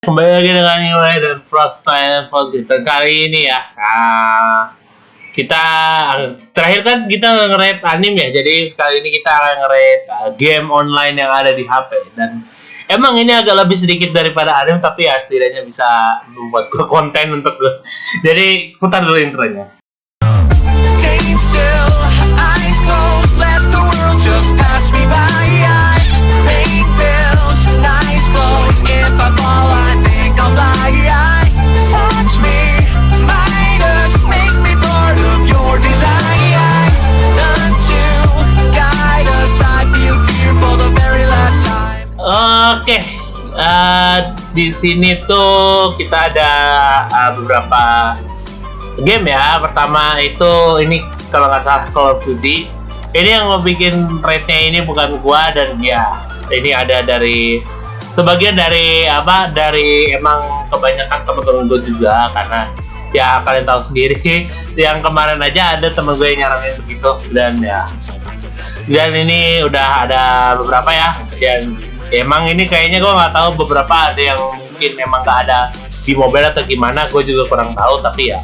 Kembali lagi dengan Yue dan Frost Time kita kali ini ya. Kita terakhir kan kita nge-rate anime ya. Jadi kali ini kita akan nge-rate game online yang ada di HP. Dan emang ini agak lebih sedikit daripada anime, tapi ya setidaknya bisa membuat konten untuk gue. Jadi putar dulu intronya. Oke, di sini tuh kita ada beberapa game ya. Pertama itu ini kalau nggak salah Call of Duty. Ini yang mau bikin rate-nya ini bukan gua, dan ya ini ada dari sebagian dari dari emang kebanyakan teman-teman gue juga, karena ya kalian tahu sendiri yang kemarin aja ada temen gue yang nyaranin begitu, dan ini udah ada beberapa ya, dan emang ini kayaknya gue nggak tahu, beberapa ada yang mungkin emang nggak ada di mobile atau gimana, gue juga kurang tahu, tapi ya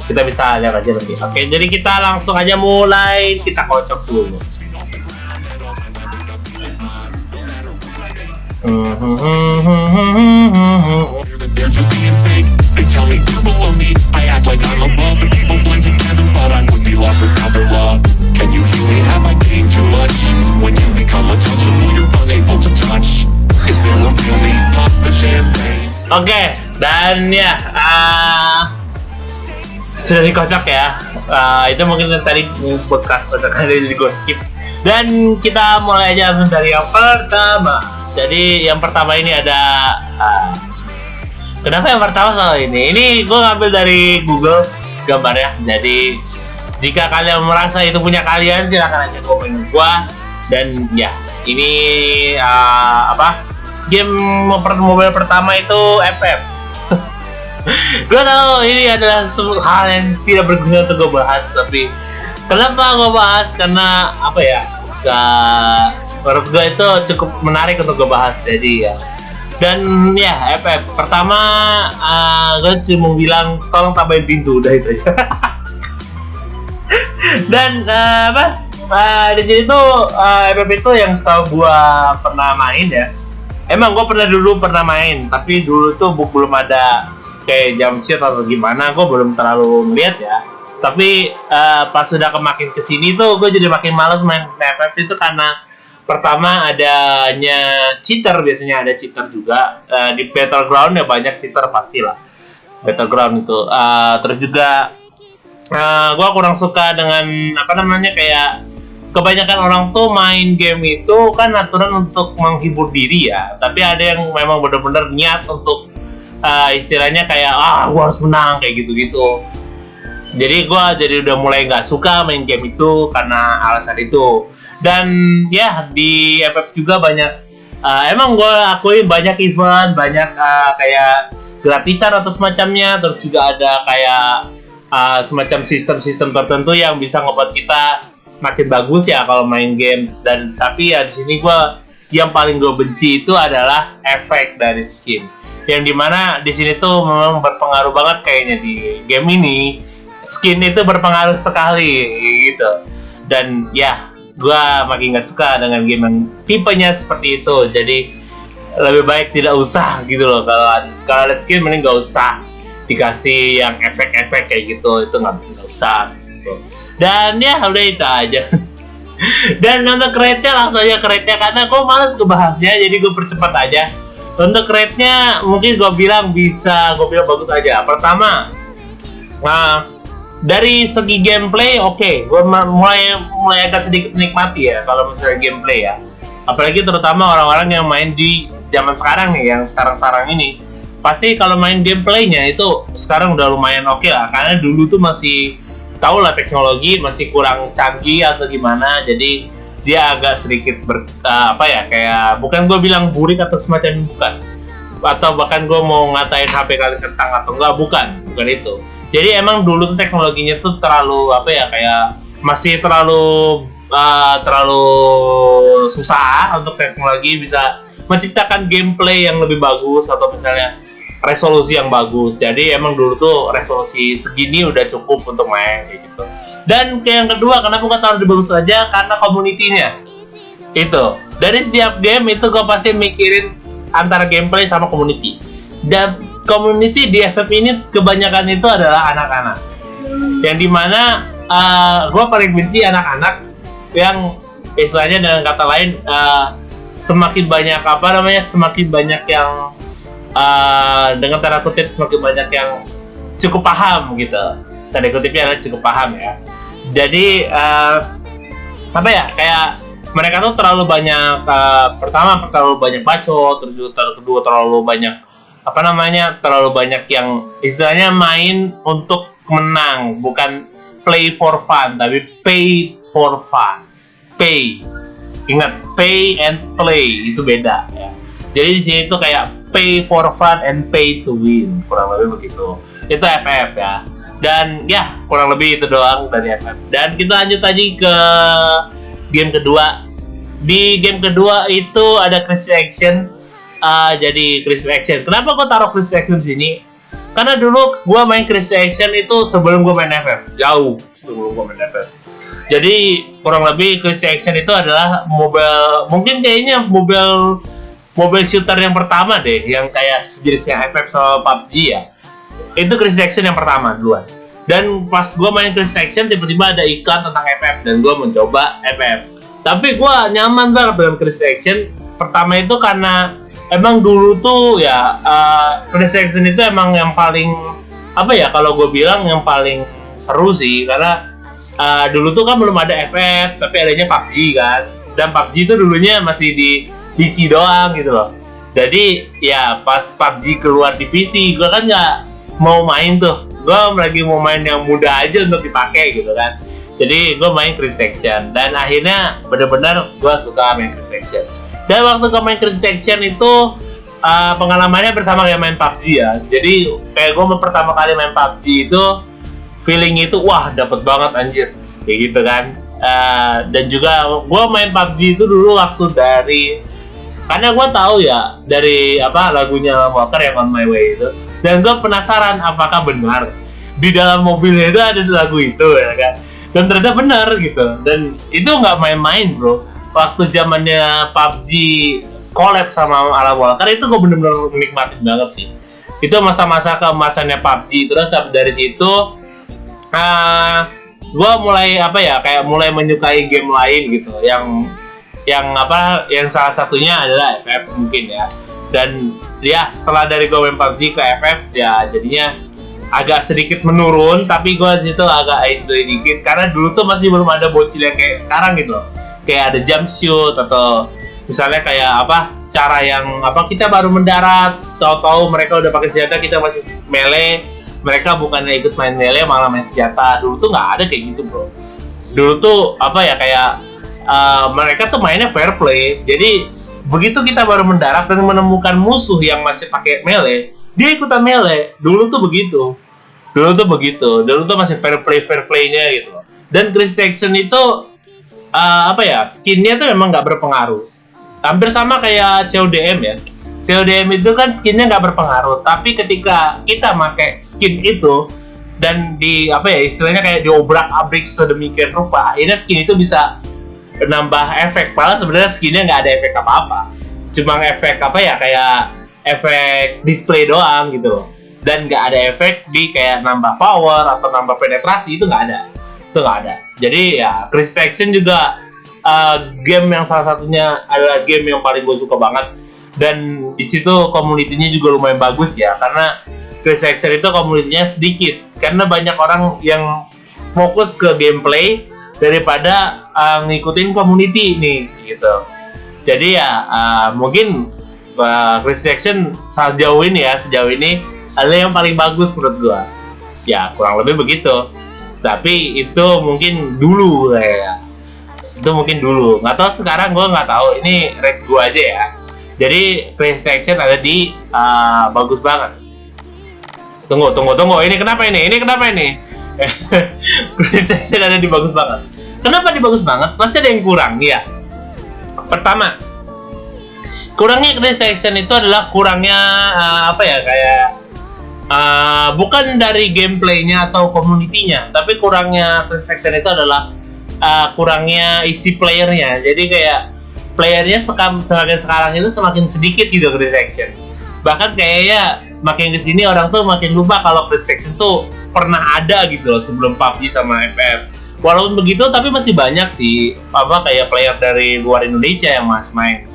kita bisa lihat aja nanti. Oke, jadi kita langsung aja mulai, kita kocok dulu. They're just being fake. They tell me they're below me. I act like I'm above the people blend together, but I would be lost without their love. Can you heal me? Have I gained too much? When you become untouchable, you're unable to touch. Is there a real me? Pop the champagne. Oke, dan ya sudah dikocok ya. Itu mungkin tadi bekas kocokan dari gue skip. Dan kita mulai aja langsung dari yang pertama. Jadi yang pertama ini ada kenapa yang pertama soal ini? Ini gue ngambil dari Google gambarnya. Jadi jika kalian merasa itu punya kalian, silahkan aja komen gue. Dan ya ini game mobile pertama itu FF. Gue tahu ini adalah hal yang tidak berguna untuk gue bahas, tapi kenapa gue bahas? Karena menurut gue itu cukup menarik untuk gue bahas. Jadi ya, dan ya FF pertama gue cuma bilang tolong tambahin pintu, udah itu aja. Dan di sini tuh FF itu yang setahu gue pernah main ya. Emang gue pernah main, tapi dulu tuh belum ada kayak jump shot atau gimana, gue belum terlalu melihat ya. Tapi pas sudah makin kesini tuh gue jadi makin males main FF itu, karena pertama adanya cheater, biasanya ada cheater juga. Di Battleground ya banyak cheater pastilah, Battleground itu. Terus juga gue kurang suka dengan kayak kebanyakan orang tuh main game itu kan aturan untuk menghibur diri ya, tapi ada yang memang benar-benar niat untuk istilahnya kayak gue harus menang kayak gitu-gitu. Jadi gue udah mulai nggak suka main game itu karena alasan itu. Dan ya di FF juga banyak emang gue akuin banyak event, banyak kayak gratisan atau semacamnya. Terus juga ada kayak semacam sistem-sistem tertentu yang bisa ngebuat kita makin bagus ya kalau main game. Dan tapi ya di sini yang paling gue benci itu adalah efek dari skin, yang dimana di sini tuh memang berpengaruh banget kayaknya di game ini. Skin itu berpengaruh sekali gitu. Dan ya gue makin gak suka dengan game yang tipenya seperti itu. Jadi lebih baik tidak usah gitu loh. Kalau ada skin mending gak usah dikasih yang efek-efek kayak gitu. Itu gak usah gitu. Dan ya udah itu aja. Dan untuk rate-nya langsung aja ke rate-nya, karena gue males ngebahasnya, jadi gue percepat aja. Untuk rate-nya mungkin gue bilang bagus aja. Pertama, dari segi gameplay oke. Gue mulai agak sedikit menikmati ya kalau misalnya gameplay ya. Apalagi terutama orang-orang yang main di zaman sekarang nih, yang sekarang ini. Pasti kalau main gameplaynya itu sekarang udah lumayan oke lah. Karena dulu tuh masih tahu lah, teknologi masih kurang canggih atau gimana. Jadi dia agak sedikit kayak bukan gue bilang burik atau semacam, bukan, atau bahkan gue mau ngatain HP kalian kentang atau enggak, bukan itu. Jadi emang dulu tuh teknologinya tuh terlalu kayak masih terlalu susah untuk teknologi bisa menciptakan gameplay yang lebih bagus, atau misalnya resolusi yang bagus. Jadi emang dulu tuh resolusi segini udah cukup untuk main kayak gitu. Dan yang kedua, kenapa gue taruh di bagus aja? Karena community-nya. Itu. Dari setiap game itu gue pasti mikirin antara gameplay sama community. Dan community di FF ini kebanyakan itu adalah anak-anak. Yang dimana gue paling benci anak-anak yang istilahnya dengan kata lain semakin banyak semakin banyak yang dengan tanda kutip semakin banyak yang cukup paham gitu. Tanda kutipnya adalah cukup paham ya. Jadi kayak mereka tuh terlalu banyak pertama terlalu banyak bacot, terus kedua terlalu banyak terlalu banyak yang istilahnya main untuk menang, bukan play for fun tapi pay for fun. Ingat, pay and play itu beda ya. Jadi di sini tuh kayak pay for fun and pay to win, kurang lebih begitu. Itu FF ya. Dan ya kurang lebih itu doang dari FF. Dan kita lanjut lagi ke game kedua. Di game kedua itu ada Crisis Action. Jadi Crisis Action. Kenapa gue taruh Crisis Action di sini? Karena dulu gue main Crisis Action itu sebelum gue main FF. Jauh sebelum gue main FF. Jadi kurang lebih Crisis Action itu adalah mungkin kayaknya mobile shooter yang pertama deh, yang kayak sejenisnya FF sama PUBG ya. Itu Crisis Action yang pertama duluan. Dan pas gue main Crisis Action tiba-tiba ada iklan tentang FF dan gue mencoba FF. Tapi gue nyaman banget dengan Crisis Action. Pertama itu karena emang dulu tuh ya Crisis Action itu emang yang paling kalau gue bilang yang paling seru sih, karena dulu tuh kan belum ada FF, tapi adanya PUBG kan. Dan PUBG itu dulunya masih di PC doang gitu loh. Jadi ya pas PUBG keluar di PC, gue kan nggak mau main tuh. Gue lagi mau main yang mudah aja untuk dipakai gitu kan. Jadi gue main Crisis Action. Dan akhirnya benar-benar gue suka main Crisis Action. Dan waktu gue main Crisis Action itu pengalamannya bersama kayak main PUBG ya. Jadi kayak gue pertama kali main PUBG itu feeling itu wah dapet banget anjir kayak gitu kan. Dan juga gue main PUBG itu dulu waktu karena gue tahu ya dari lagunya Walker yang On My Way itu, dan gue penasaran apakah benar di dalam mobilnya itu ada lagu itu ya kan. Dan ternyata benar gitu. Dan itu nggak main-main bro. Waktu zamannya PUBG collab sama Alan Walker itu gue bener-bener menikmatin banget sih. Itu masa-masa keemasannya PUBG. Terus dari situ gue mulai mulai menyukai game lain gitu, yang salah satunya adalah FF mungkin ya. Dan ya setelah dari gue main PUBG ke FF ya jadinya agak sedikit menurun, tapi gue di situ agak enjoy dikit karena dulu tuh masih belum ada bocil yang kayak sekarang gitu loh. Kayak ada jump shoot atau misalnya kayak cara yang kita baru mendarat, tahu-tahu mereka udah pakai senjata, kita masih melee. Mereka bukannya ikut main melee malah main senjata. Dulu tuh nggak ada kayak gitu bro. Dulu tuh mereka tuh mainnya fair play. Jadi begitu kita baru mendarat dan menemukan musuh yang masih pakai melee, dia ikutan melee. Dulu tuh begitu. Dulu tuh masih fair play-nya gitu. Dan Crisis Action itu skinnya tuh memang nggak berpengaruh. Hampir sama kayak CODM ya. CODM itu kan skinnya nggak berpengaruh, tapi ketika kita pakai skin itu dan istilahnya kayak diobrak-abrik sedemikian rupa, akhirnya skin itu bisa nambah efek. Padahal sebenarnya skinnya nggak ada efek apa-apa, cuma efek kayak efek display doang gitu. Dan nggak ada efek di kayak nambah power atau nambah penetrasi, itu nggak ada. Jadi ya Crisis Action juga game yang salah satunya adalah game yang paling gue suka banget. Dan di situ komunitinya juga lumayan bagus ya, karena Crisis Action itu komunitinya sedikit, karena banyak orang yang fokus ke gameplay daripada ngikutin community nih gitu. Jadi ya mungkin Crisis Action sejauh ini adalah yang paling bagus menurut gua. Ya kurang lebih begitu. Tapi itu mungkin dulu ya. Itu mungkin dulu. Nggak tahu sekarang gua nggak tahu. Ini rate gua aja ya. Jadi Crisis Action ada di bagus banget. Tunggu. Ini kenapa ini? Crisis Action ada di bagus banget. Kenapa di bagus banget? Pasti ada yang kurang ya. Pertama, kurangnya Crazy Action itu adalah kurangnya apa ya, kayak bukan dari gameplaynya atau community-nya, tapi kurangnya Crazy Action itu adalah kurangnya isi playernya. Jadi kayak playernya semakin sekarang itu semakin sedikit gitu Crazy Action. Bahkan kayaknya makin kesini orang tuh makin lupa kalau Crazy Action tuh pernah ada gitu loh sebelum PUBG sama FF. Walaupun begitu, tapi masih banyak sih kayak player dari luar Indonesia yang masih main.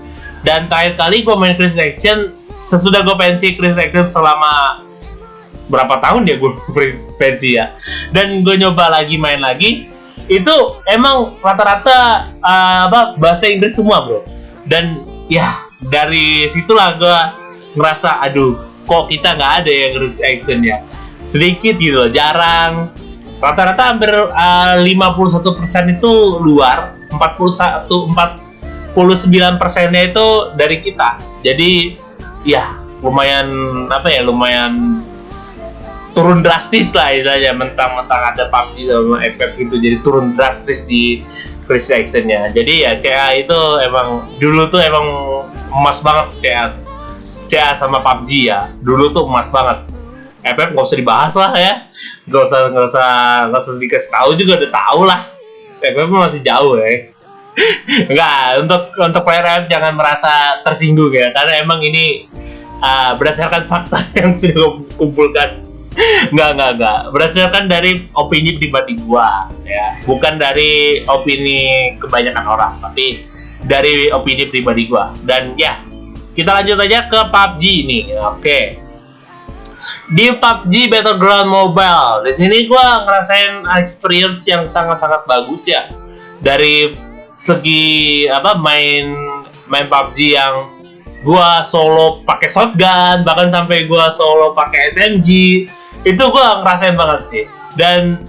Dan terakhir kali gue main Crazy Action sesudah gue pensi Crazy Action selama berapa tahun ya gue pensi ya. Dan gue nyoba lagi main lagi, itu emang rata-rata bahasa Inggris semua bro. Dan ya dari situlah gue ngerasa aduh kok kita nggak ada yang Crazy Action ya, sedikit gitu loh, jarang. Rata-rata hampir 51% itu luar, 49%-nya itu dari kita. Jadi ya lumayan lumayan turun drastis lah istilahnya, mentang-mentang ada PUBG sama FF gitu, jadi turun drastis di Crazy Action-nya. Jadi ya CA itu emang dulu tuh emang emas banget CA sama PUBG ya. Dulu tuh emas banget. FF nggak usah dibahas lah ya. Nggak usah dikasih tahu juga udah tahu lah. FF masih jauh ya. Enggak, untuk player FF jangan merasa tersinggung ya, karena emang ini berdasarkan fakta yang sudah kumpulkan. Enggak. Berdasarkan dari opini pribadi gua ya, bukan dari opini kebanyakan orang, tapi dari opini pribadi gua. Dan ya, kita lanjut aja ke PUBG ini. Oke. Di PUBG Battleground Mobile, di sini gua ngerasain experience yang sangat-sangat bagus ya. Dari segi main PUBG yang gua solo pakai shotgun, bahkan sampai gua solo pakai SMG, itu gua ngerasain banget sih. Dan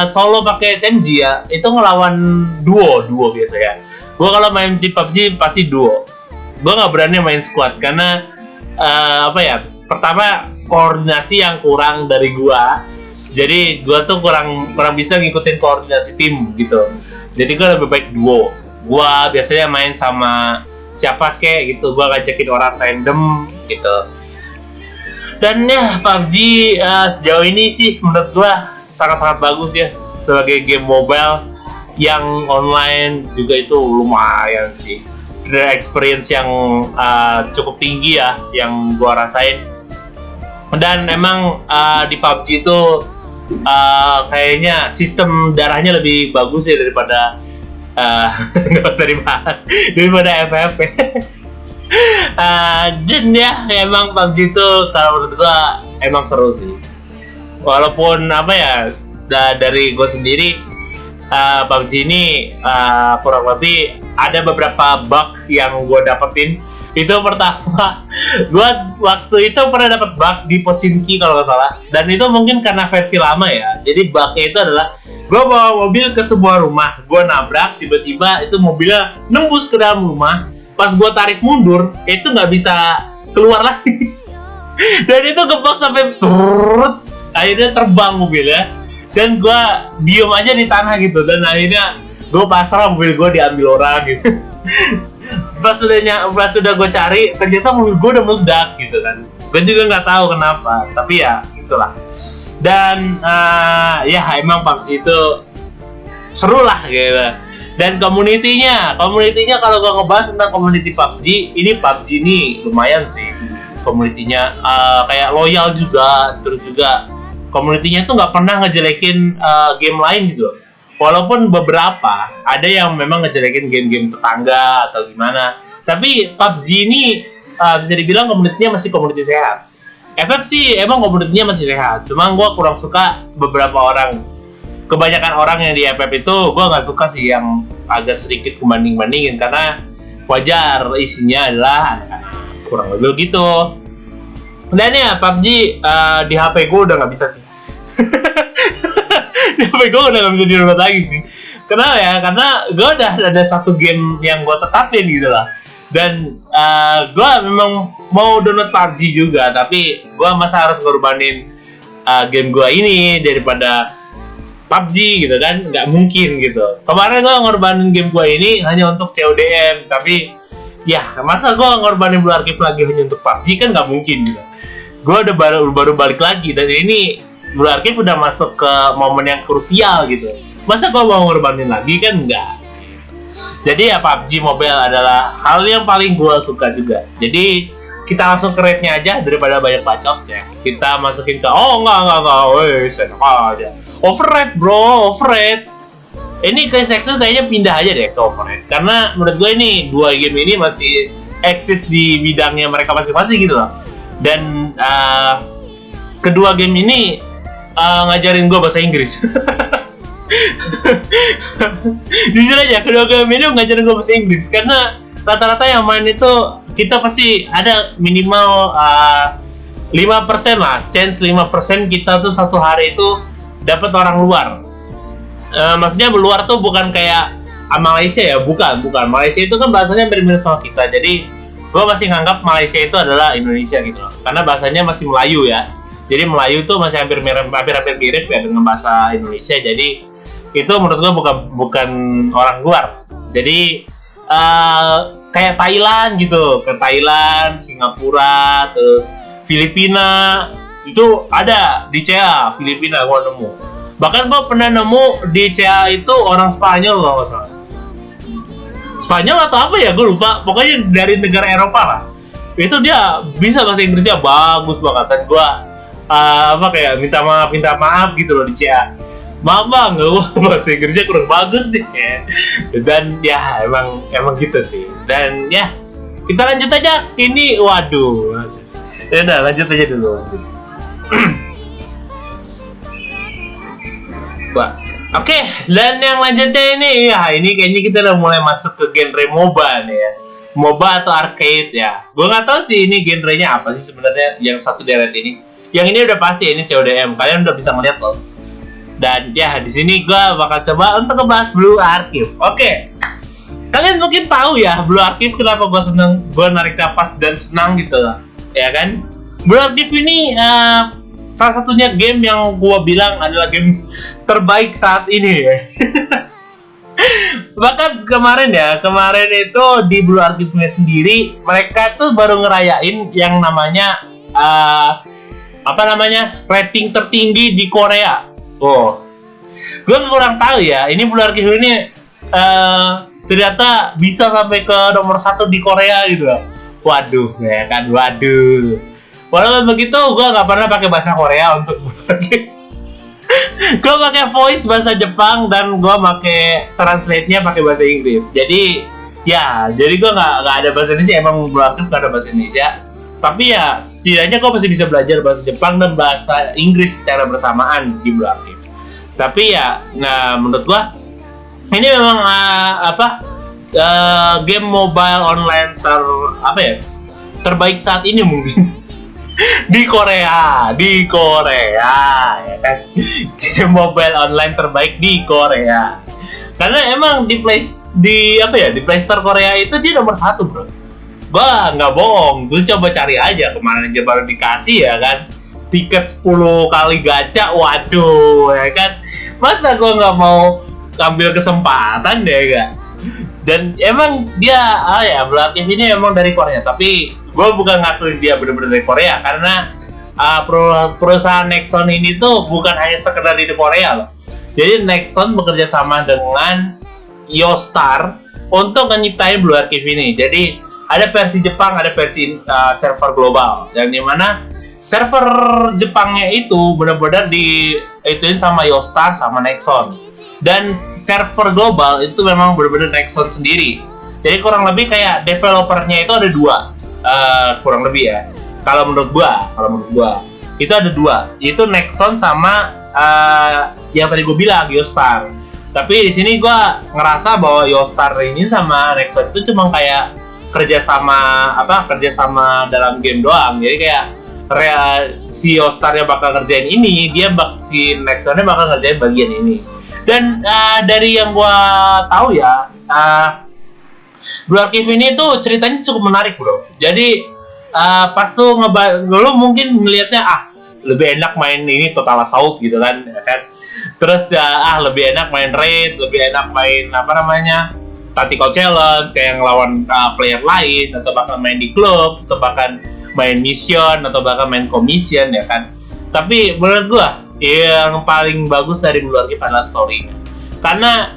solo pakai SMG ya, itu ngelawan duo biasa ya. Gua kalau main di PUBG pasti duo. Gua nggak berani main squad karena pertama koordinasi yang kurang dari gua. Jadi gua tuh kurang bisa ngikutin koordinasi tim gitu. Jadi gua lebih baik duo. Gua biasanya main sama siapa kek gitu, gua ngajakin orang random gitu. Dan ya PUBG sejauh ini sih menurut gua sangat-sangat bagus ya sebagai game mobile yang online juga, itu lumayan sih. Ada experience yang cukup tinggi ya yang gua rasain. Dan emang di PUBG itu kayaknya sistem darahnya lebih bagus ya daripada nggak usah dibahas, daripada FF. Dan ya emang PUBG itu kalau menurut gua emang seru sih. Walaupun dari gua sendiri PUBG ini kurang lebih ada beberapa bug yang gua dapetin. Itu pertama, gue waktu itu pernah dapat bug di Pochinki kalau nggak salah, dan itu mungkin karena versi lama ya. Jadi bugnya itu adalah gue bawa mobil ke sebuah rumah, gue nabrak, tiba-tiba itu mobilnya nembus ke dalam rumah. Pas gue tarik mundur, itu nggak bisa keluar lagi. Dan itu gebak sampai akhirnya terbang mobilnya, dan gue diem aja di tanah gitu. Dan akhirnya gue pasrah, mobil gue diambil orang gitu. Pas sudah gue cari, ternyata mobil gue udah meledak gitu kan. Gue juga nggak tahu kenapa, tapi ya itulah. Dan ya emang PUBG itu seru lah gitu. Dan community-nya kalau gue ngebahas tentang community PUBG, ini PUBG ini lumayan sih community-nya, kayak loyal juga. Terus juga community-nya tuh nggak pernah ngejelekin game lain gitu. Walaupun beberapa ada yang memang ngejelekin game-game tetangga atau gimana, tapi PUBG ini bisa dibilang komunitasnya masih komunitas sehat. FF sih emang komunitasnya masih sehat, cuma gue kurang suka beberapa orang. Kebanyakan orang yang di FF itu gue nggak suka sih, yang agak sedikit bandingin karena wajar isinya adalah anak-anak, kurang lebih gitu. Dan ya PUBG di HP gue udah nggak bisa sih. Tapi gue udah gak bisa di-download lagi sih. Kenapa ya? Karena gue udah ada satu game yang gue tetapin gitu lah. Dan gue memang mau download PUBG juga, tapi gue masa harus ngorbanin game gue ini daripada PUBG gitu kan? Gak mungkin gitu. Kemarin gue ngorbanin game gue ini hanya untuk CODM, tapi ya masa gue ngorbanin Blue Archive lagi hanya untuk PUBG kan nggak mungkin gitu. Gue udah baru balik lagi dan ini Blue Archive udah masuk ke momen yang krusial gitu. Masa gue mau ngorbanin lagi kan enggak. Jadi ya PUBG Mobile adalah hal yang paling gue suka juga. Jadi kita langsung ke rate-nya aja daripada banyak bacot ya. Kita masukin ke enggak, enak aja. Overrate bro, overrate. Ini ke Sexo kayaknya pindah aja deh ke overrate. Karena menurut gue ini dua game ini masih eksis di bidangnya mereka masing-masing gitu loh. Dan kedua game ini ngajarin gue bahasa Inggris. Jujur aja, kedua game ini ngajarin gue bahasa Inggris karena rata-rata yang main itu kita pasti ada minimal 5% lah, chance 5% kita tuh satu hari itu dapat orang luar. Maksudnya luar tuh bukan kayak Malaysia ya, bukan. Malaysia itu kan bahasanya mirip-mirip sama kita, jadi gue masih nganggap Malaysia itu adalah Indonesia gitu loh, karena bahasanya masih Melayu ya. Jadi Melayu tuh masih hampir mirip ya dengan bahasa Indonesia. Jadi itu menurut gue bukan orang luar. Jadi kayak Thailand gitu, ke Thailand, Singapura, terus Filipina itu ada di CA Filipina gue nemu. Bahkan gue pernah nemu di CA itu orang Spanyol kalau nggak salah. Spanyol atau apa ya gue lupa. Pokoknya dari negara Eropa lah. Itu dia bisa bahasa Inggrisnya bagus banget dan gue kayak minta maaf gitu loh di CA. Maaf bang, bahasa Inggrisnya kurang bagus nih. Dan ya emang gitu sih. Dan ya kita lanjut aja. Ini waduh. Ya udah lanjut aja dulu. Oke, dan yang lanjutnya ini kayaknya kita udah mulai masuk ke genre MOBA nih ya. MOBA atau arcade ya. Gue nggak tahu sih ini genrenya apa sih sebenarnya yang satu deret ini. Yang ini udah pasti ini CODM. Kalian udah bisa ngeliat loh. Dan ya di sini gue bakal coba untuk ngebahas Blue Archive. Oke. Kalian mungkin tahu ya Blue Archive kenapa gue seneng, gue narik nafas dan senang gitu loh. Ya kan? Blue Archive ini salah satunya game yang gue bilang adalah game terbaik saat ini ya. Bahkan kemarin itu di Blue Archive-nya sendiri mereka tuh baru ngerayain yang namanya rating tertinggi di Korea. Oh, gue kurang tahu ya. Ini Blue Archive ini ternyata bisa sampai ke nomor 1 di Korea gitu loh. Waduh, ya kan, waduh. Walaupun begitu, gue nggak pernah pakai bahasa Korea untuk Blue Archive. Gue pakai voice bahasa Jepang dan gue pakai translate-nya pakai bahasa Inggris. Jadi gue nggak ada bahasa Indonesia. Emang Blue Archive nggak ada bahasa Indonesia. Tapi ya setidaknya gue masih bisa belajar bahasa Jepang dan bahasa Inggris secara bersamaan di Blue Archive. Tapi ya, menurut gue ini memang game mobile online terbaik saat ini mungkin di Korea ya kan. Game mobile online terbaik di Korea. Karena emang di Play Store Korea itu dia nomor 1 bro. Gua nggak bohong, gue coba cari aja kemarin aja baru dikasih ya kan, tiket 10 kali gacha, waduh ya kan, masa gue nggak mau ambil kesempatan deh kan. Dan emang dia Blue Archive ini emang dari Korea, tapi gue bukan ngakuin dia bener-bener dari Korea karena perusahaan Nexon ini tuh bukan hanya sekedar di Korea loh. Jadi Nexon bekerja sama dengan Yostar untuk menyiptain Blue Archive ini. Jadi ada versi Jepang, ada versi server global. Yang dimana server Jepangnya itu benar-benar diituin sama Yostar sama Nexon. Dan server global itu memang benar-benar Nexon sendiri. Jadi kurang lebih kayak developernya itu ada 2, kurang lebih ya. Kalau menurut gua itu ada 2. Itu Nexon sama yang tadi gua bilang Yostar. Tapi di sini gua ngerasa bahwa Yostar ini sama Nexon itu cuma kayak kerjasama dalam game doang. Jadi kayak si Yostarnya bakal ngerjain ini, si Nexonnya bakal ngerjain bagian ini. Dan dari yang gua tahu ya, Blue Archive ini tuh ceritanya cukup menarik bro. Jadi pas lu mungkin ngelihatnya lebih enak main ini Total Assault gitu kan. Terus lebih enak main Raid, lebih enak main tactical challenge kayak ngelawan player lain, atau bahkan main di klub, atau bahkan main mission, atau bahkan main commission ya kan. Tapi menurut gua yang paling bagus dari Blue Archive adalah story-nya. Karena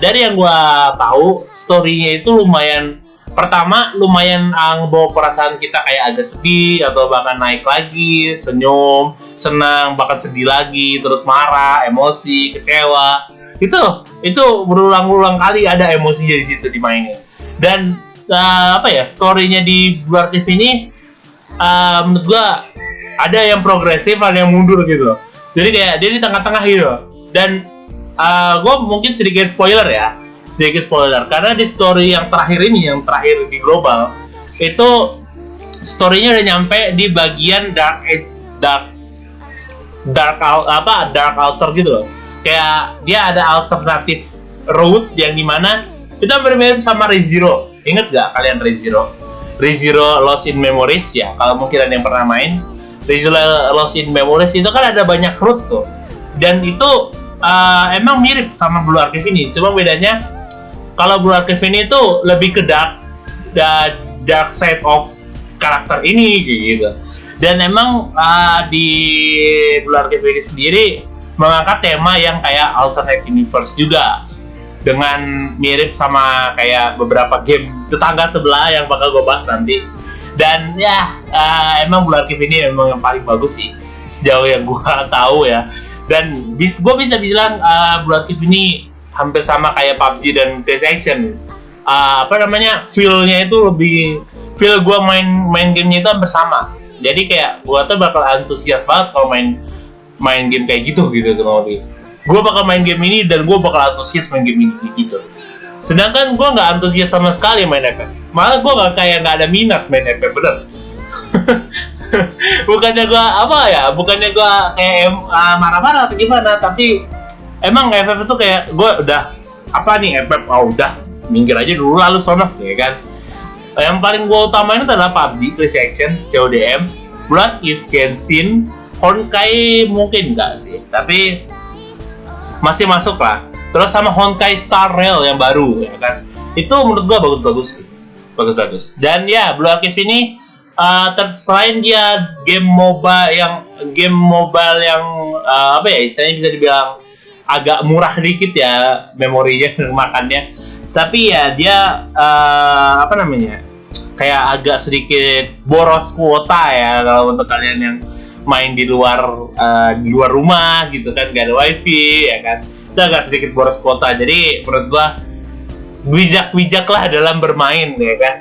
dari yang gua tahu, story-nya itu lumayan bawa perasaan kita kayak agak sedih, atau bahkan naik lagi, senyum, senang, bahkan sedih lagi, terus marah, emosi, kecewa. Itu berulang-ulang kali ada emosinya di situ dimainin. Dan story-nya di Blue Archive ini menurut gua ada yang progresif, ada yang mundur gitu. Jadi kayak dia di tengah-tengah gitu. Dan gua mungkin sedikit spoiler karena di story yang terakhir di global itu story-nya udah nyampe di bagian dark altar gitu loh. Kayak dia ada alternatif route yang dimana itu hampir mirip sama ReZero. Ingat gak kalian ReZero Lost in Memories ya? Kalau mungkin ada yang pernah main ReZero Lost in Memories itu kan ada banyak route tuh. Dan itu emang mirip sama Blue Archive ini. Cuma bedanya kalau Blue Archive ini tuh lebih ke dark side of karakter ini gitu. Dan emang di Blue Archive ini sendiri mengangkat tema yang kayak alternate universe juga, dengan mirip sama kayak beberapa game tetangga sebelah yang bakal gue bahas nanti. Dan ya emang Blue Archive ini emang yang paling bagus sih sejauh yang gue tahu ya. Dan gue bisa bilang Blue Archive ini hampir sama kayak PUBG dan PlayStation. Feel-nya itu lebih, feel gue main gamenya itu hampir sama. Jadi kayak gue tuh bakal antusias banget kalau main game kayak gitu kurang lebih. Gue bakal main game ini dan gue bakal antusias main game ini gitu. Sedangkan gue nggak antusias sama sekali main FF. Malah gue nggak ada minat main FF, bener. bukannya gue kayak marah-marah atau gimana, tapi emang FF itu kayak gue udah FF, udah minggir aja dulu lalu sono ya kan. Yang paling gue utamain itu adalah PUBG, PlayStation, CODM, Blood, Genshin, Honkai mungkin enggak sih, tapi masih masuk lah. Terus sama Honkai Star Rail yang baru ya kan. Itu menurut gua bagus-bagus. Dan ya Blue Archive ini selain dia game mobile yang istilahnya bisa dibilang agak murah dikit ya memorinya makannya. Tapi ya dia kayak agak sedikit boros kuota ya kalau untuk kalian yang main di luar rumah gitu kan, gak ada wifi ya kan, itu agak sedikit boros kuota. Jadi menurut gua bijak lah dalam bermain ya kan.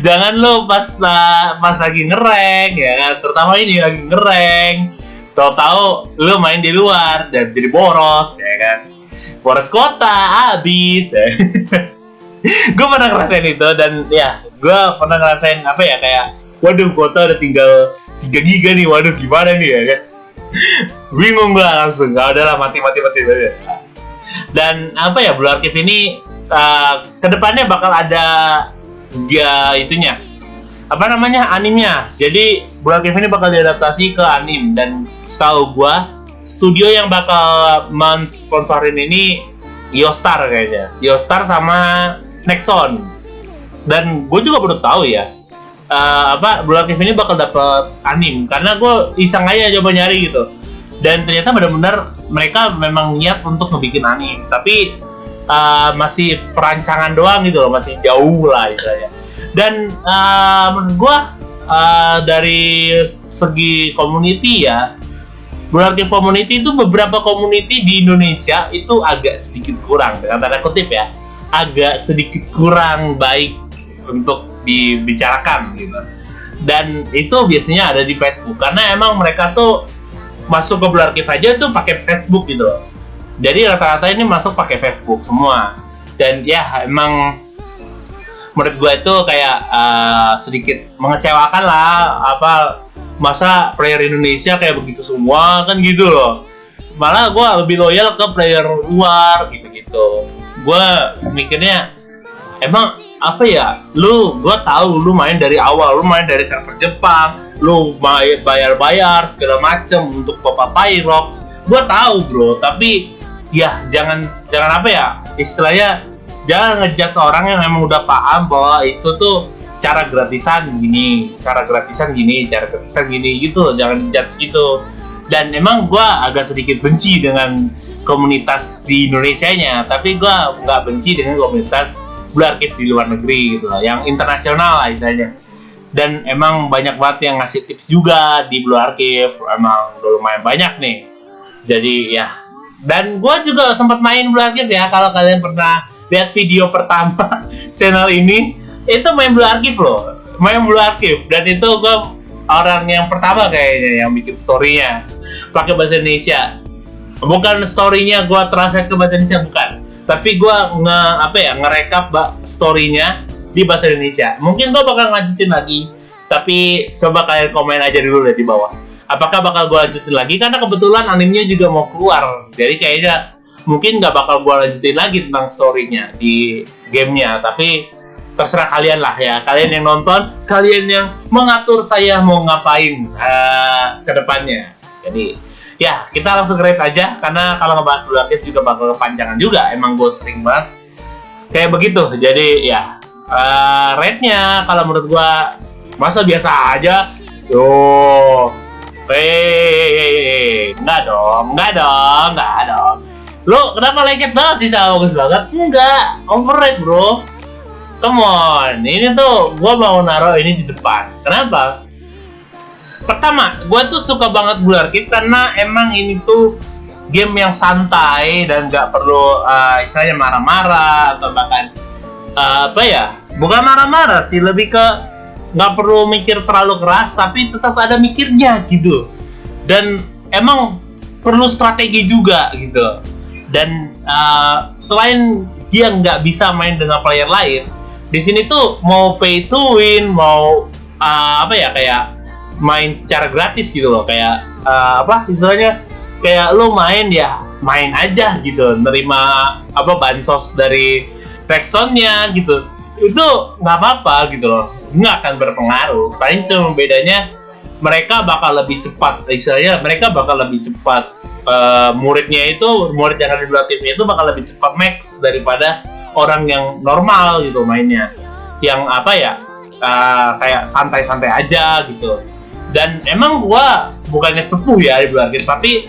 Jangan lo pas lagi ngerank ya kan, terutama ini lagi ngerank, tahu-tahu lo main di luar dan jadi boros ya kan, boros kuota habis ya. Gue pernah ngerasain itu, dan ya gue pernah ngerasain kayak waduh kuota udah tinggal 3 giga nih, waduh gimana nih ya kan. Bingung gue langsung, gak ada lah mati. Dan Blue Archive ini kedepannya bakal ada animenya. Jadi Blue Archive ini bakal diadaptasi ke anim, dan setahu gue studio yang bakal mensponsorin ini Yostar kayaknya, Yostar sama Nexon. Dan gue juga baru tahu ya Blue Archive ini bakal dapet anim, karena gue iseng aja coba nyari gitu, dan ternyata benar-benar mereka memang niat untuk ngebikin anim, tapi masih perancangan doang gitu loh, masih jauh lah istilahnya. Dan menurut gue dari segi community ya, Blue Archive community itu beberapa community di Indonesia itu agak sedikit kurang, dengan tanda kutip ya, agak sedikit kurang baik untuk dibicarakan gitu. Dan itu biasanya ada di Facebook, karena emang mereka tuh masuk ke Blue Archive aja tuh pakai Facebook gitu loh. Jadi rata-rata ini masuk pakai Facebook semua. Dan ya emang menurut gue itu kayak sedikit mengecewakan lah, masa player Indonesia kayak begitu semua kan gitu loh. Malah gue lebih loyal ke player luar gitu. Gue mikirnya emang gue tahu lu main dari awal, lu main dari server Jepang, lu bayar segala macem untuk top-up Pyrox, gue tahu bro. Tapi ya jangan istilahnya jangan ngejudge orang yang emang udah paham bahwa itu tuh cara gratisan gini, cara gratisan gini, cara gratisan gini gitu, jangan judge gitu. Dan emang gue agak sedikit benci dengan komunitas di Indonesianya, tapi gue nggak benci dengan komunitas Blue Archive di luar negeri gitu loh, yang internasional lah istilahnya. Dan emang banyak banget yang ngasih tips juga di Blue Archive, emang lumayan banyak nih. Jadi ya, dan gue juga sempat main Blue Archive ya, kalau kalian pernah lihat video pertama channel ini, itu main Blue Archive loh, main Blue Archive. Dan itu gue orang yang pertama kayaknya yang bikin story-nya pakai bahasa Indonesia. Bukan story-nya gue translate ke bahasa Indonesia, bukan, tapi gue nge-recap story-nya di bahasa Indonesia. Mungkin gue bakal lanjutin lagi, tapi coba kalian komen aja dulu deh di bawah, apakah bakal gue lanjutin lagi, karena kebetulan animenya juga mau keluar. Jadi kayaknya mungkin nggak bakal gue lanjutin lagi tentang story-nya di gamenya, tapi terserah kalian lah ya, kalian yang nonton, kalian yang mengatur saya mau ngapain ke depannya. Jadi ya, kita langsung rate aja, karena kalau ngebahas Blue Archive juga bakal kepanjangan juga, emang gue sering banget kayak begitu. Jadi ya, rate-nya kalau menurut gue masa biasa aja. Enggak dong. Lo kenapa lengket banget sih, sama bagus banget? Enggak, overrate bro. Come on, ini tuh gue mau naruh ini di depan. Kenapa? Pertama, gue tuh suka banget Blue Archive karena emang ini tuh game yang santai dan nggak perlu istilahnya marah-marah atau bahkan bukan marah-marah sih, lebih ke nggak perlu mikir terlalu keras, tapi tetap ada mikirnya gitu. Dan emang perlu strategi juga gitu. Dan selain dia nggak bisa main dengan player lain, di sini tuh mau pay to win, mau kayak main secara gratis gitu loh, kayak istilahnya kayak lo main aja gitu, nerima bansos dari Rexonnya gitu, itu nggak apa-apa gitu loh, nggak akan berpengaruh. Paling cuma bedanya mereka bakal lebih cepat, istilahnya mereka bakal lebih cepat, murid yang ada di Blue Archive itu bakal lebih cepat max daripada orang yang normal gitu mainnya, yang kayak santai-santai aja gitu. Dan emang gua bukannya sepuh ya di Blue Archive, tapi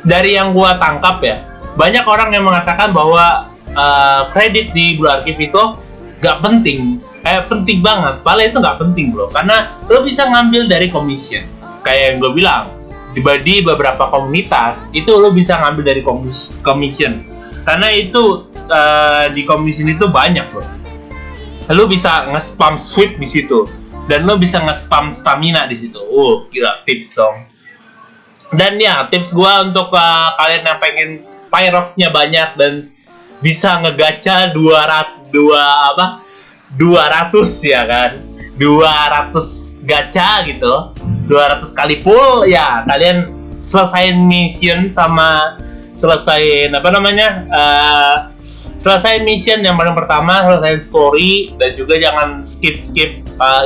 dari yang gua tangkap ya, banyak orang yang mengatakan bahwa kredit di Blue Archive itu gak penting, penting banget. Padahal itu gak penting bro, karena lo bisa ngambil dari commission. Kayak yang gue bilang, di beberapa komunitas itu lo bisa ngambil dari commission, karena itu di commission itu banyak bro. Lo bisa nge-spam sweep di situ, dan lo bisa nge-spam stamina di situ. Gila, tips dong. Dan ya, tips gue untuk kalian yang pengen Pyrox-nya banyak dan bisa ngegacha 200 ya kan, 200 gacha gitu, 200 kali pull ya, kalian selesain mission sama selesain mission yang paling pertama, selesain story, dan juga jangan skip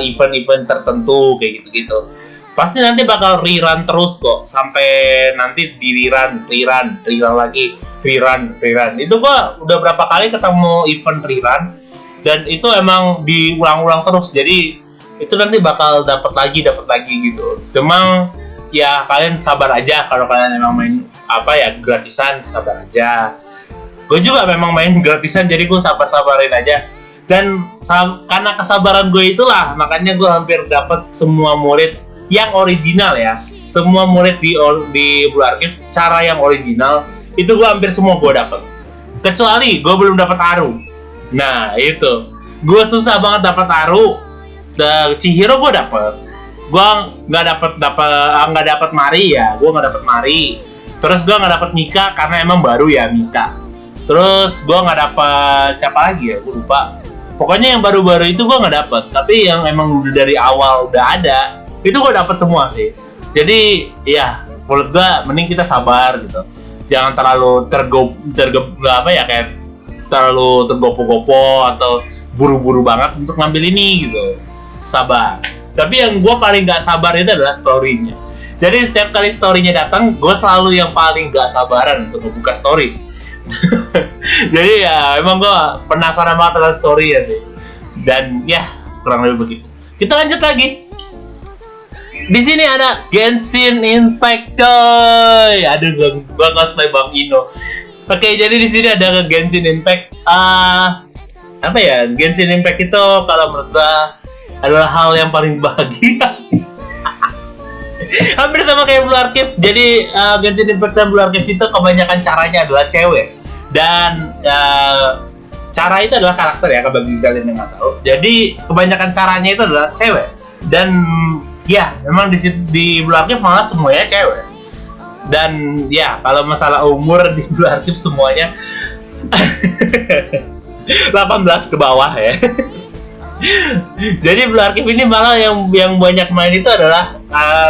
event-event tertentu kayak gitu-gitu. Pasti nanti bakal rerun terus kok, sampai nanti di rerun lagi, rerun. Itu gua udah berapa kali ketemu event rerun, dan itu emang diulang-ulang terus. Jadi itu nanti bakal dapat lagi gitu. Cuma ya kalian sabar aja, kalau kalian emang main gratisan, sabar aja. Gue juga memang main gratisan, jadi gue sabar-sabarin aja. Dan karena kesabaran gue itulah, makanya gue hampir dapat semua murid yang original ya. Semua murid di Blue Archive cara yang original itu gue hampir semua gue dapat. Kecuali gue belum dapat Aru. Nah itu, gue susah banget dapat Aru. Chihiro gue dapat. Gue nggak dapat Mari ya. Gue nggak dapat Mari. Terus gue nggak dapat Mika karena emang baru ya Mika. Terus gue nggak dapat siapa lagi ya, gue lupa. Pokoknya yang baru-baru itu gue nggak dapat. Tapi yang emang udah dari awal udah ada, itu gue dapat semua sih. Jadi ya menurut gue mending kita sabar gitu. Jangan terlalu terlalu tergopo-gopo atau buru-buru banget untuk ngambil ini gitu. Sabar. Tapi yang gue paling gak sabar itu adalah story-nya. Jadi setiap kali story-nya datang, gue selalu yang paling gak sabaran untuk membuka story. Jadi ya emang gue penasaran banget dengan story ya sih. Dan ya kurang lebih begitu. Kita lanjut lagi. Di sini ada Genshin Impact coy. Aduh gua cosplay Bang Ino. Oke, jadi di sini ada Genshin Impact. Apa ya? Genshin Impact itu kalau menurut gua adalah hal yang paling bahagia. Hampir sama kayak Blue Archive. Jadi Genshin Impact dan Blue Archive itu kebanyakan caranya adalah cewek. Dan cara itu adalah karakter ya, bagi kalian yang nggak tahu. Jadi kebanyakan caranya itu adalah cewek. Dan ya, memang di Blue Archive malah semuanya cewek. Dan ya, kalau masalah umur di Blue Archive semuanya 18 ke bawah ya. Jadi Blue Archive ini malah yang banyak main itu adalah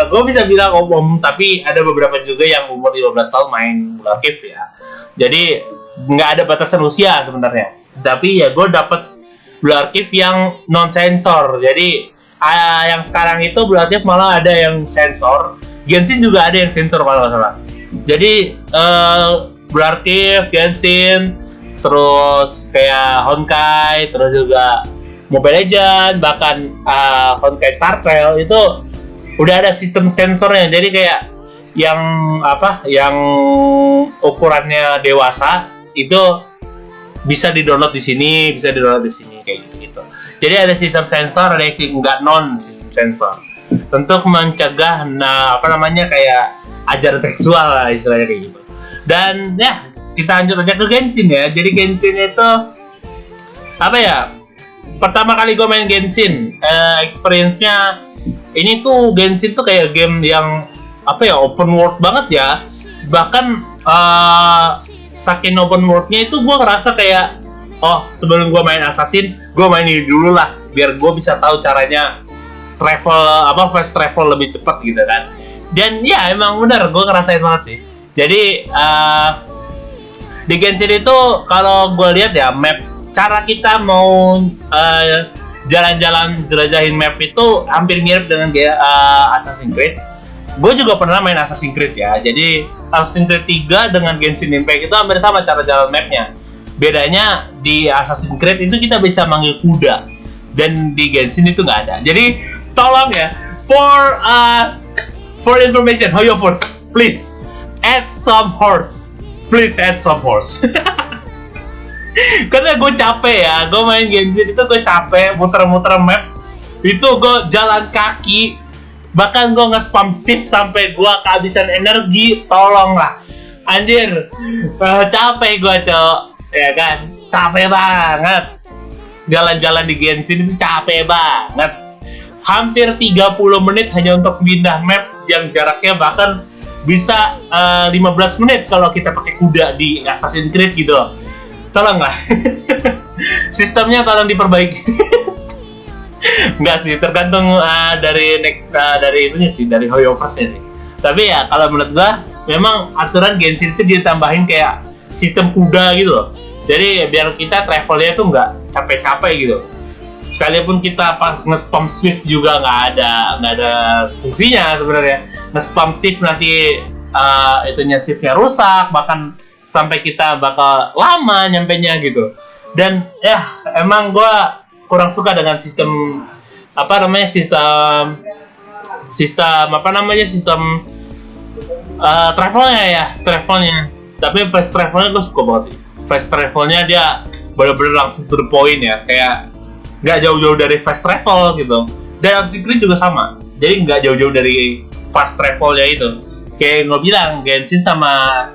gue bisa bilang umum, tapi ada beberapa juga yang umur 15 tahun main Blue Archive ya. Jadi nggak ada batasan usia sebenarnya. Tapi ya gue dapet Blue Archive yang non sensor. Jadi yang sekarang itu Blue Archive malah ada yang sensor. Genshin juga ada yang sensor kalau nggak salah. Jadi Blue Archive, Genshin, terus kayak Honkai, terus juga Mobile Legends, bahkan Honkai Star Rail itu udah ada sistem sensornya. Jadi kayak yang ukurannya dewasa itu bisa di-download di sini, bisa di-download di sini kayak gitu. Jadi ada sistem sensor, ada yang nggak non sistem sensor. Untuk mencegah kayak ajaran seksual lah istilahnya kayak gitu. Dan ya, kita lanjut aja ke Genshin ya. Jadi Genshin itu pertama kali gue main Genshin, experience-nya ini tuh Genshin tuh kayak game yang open world banget ya. Bahkan saking open world-nya itu gue ngerasa kayak sebelum gue main Assassin, gue main ini dulu lah biar gue bisa tahu caranya fast travel lebih cepat gitu kan. Dan ya emang benar gue ngerasain banget sih. Jadi di Genshin itu kalau gue lihat ya, map cara kita mau jalan-jalan jelajahin map itu hampir mirip dengan Assassin's Creed. Gue juga pernah main Assassin's Creed ya. Jadi Assassin's Creed 3 dengan Genshin Impact itu hampir sama cara jalan mapnya. Bedanya di Assassin's Creed itu kita bisa manggil kuda, dan di Genshin itu nggak ada. Jadi tolong ya, for information, Hoyo Force, please add some horse. Karena gue capek ya, gue main Genshin itu gue capek muter-muter map. Itu gue jalan kaki, bahkan gue nge-spam shift sampai gue kehabisan energi. Tolong lah, anjir, capek gue cok, ya kan, capek banget. Jalan-jalan di Genshin itu capek banget. Hampir 30 menit hanya untuk pindah map yang jaraknya bahkan bisa 15 menit kalau kita pakai kuda di Assassin's Creed gitu. Tolong lah. Sistemnya tolong diperbaiki. Enggak sih, tergantung dari itunya sih, dari Hoyoverse-nya sih. Tapi ya kalau menurut gua memang aturan Genshin itu ditambahin kayak sistem kuda gitu loh. Jadi biar kita travelnya tuh nggak capek-capek gitu. Sekalipun kita nge-spam shift juga nggak ada fungsinya sebenarnya. Nge-spam shift nanti itunya shiftnya rusak, bahkan sampai kita bakal lama nyampenya gitu. Dan ya emang gue kurang suka dengan sistem travelnya. Tapi fast travelnya gue suka banget sih. Fast travelnya dia benar-benar langsung to the point ya, kayak nggak jauh-jauh dari fast travel gitu. Dan Assassin's Creed juga sama, jadi nggak jauh-jauh dari fast travelnya itu. Kayak gue bilang, Genshin sama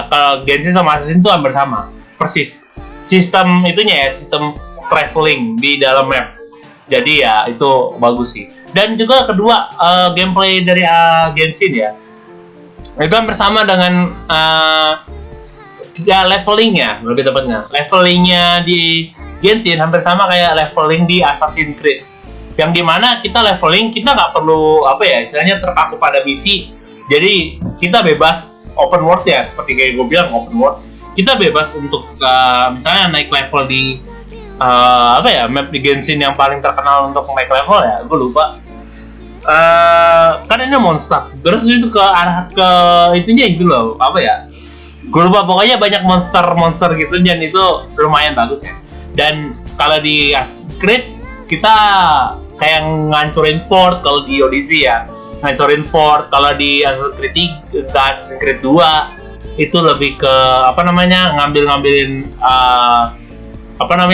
kalau Genshin sama Assassin itu hampir sama, persis. Sistem itunya ya, sistem traveling di dalam map. Jadi ya itu bagus sih. Dan juga kedua, gameplay dari Genshin ya, itu hampir sama dengan levelingnya, lebih tepatnya. Levelingnya di Genshin hampir sama kayak leveling di Assassin's Creed. Yang dimana kita leveling, kita nggak perlu istilahnya terpaku pada misi. Jadi kita bebas open world ya, seperti kayak gue bilang open world. Kita bebas untuk misalnya naik level di map di Genshin yang paling terkenal untuk naik level ya, gue lupa. Kan ini monster, terus itu ke arah ke itunya itu loh, Gue lupa, pokoknya banyak monster gitu dan itu lumayan bagus ya. Dan kalau di Assassin's Creed kita kayak ngancurin fort kalau di Odyssey ya, ngancurin fort. Kalau di Assassin's Creed 2 itu lebih ke apa namanya, ngambilin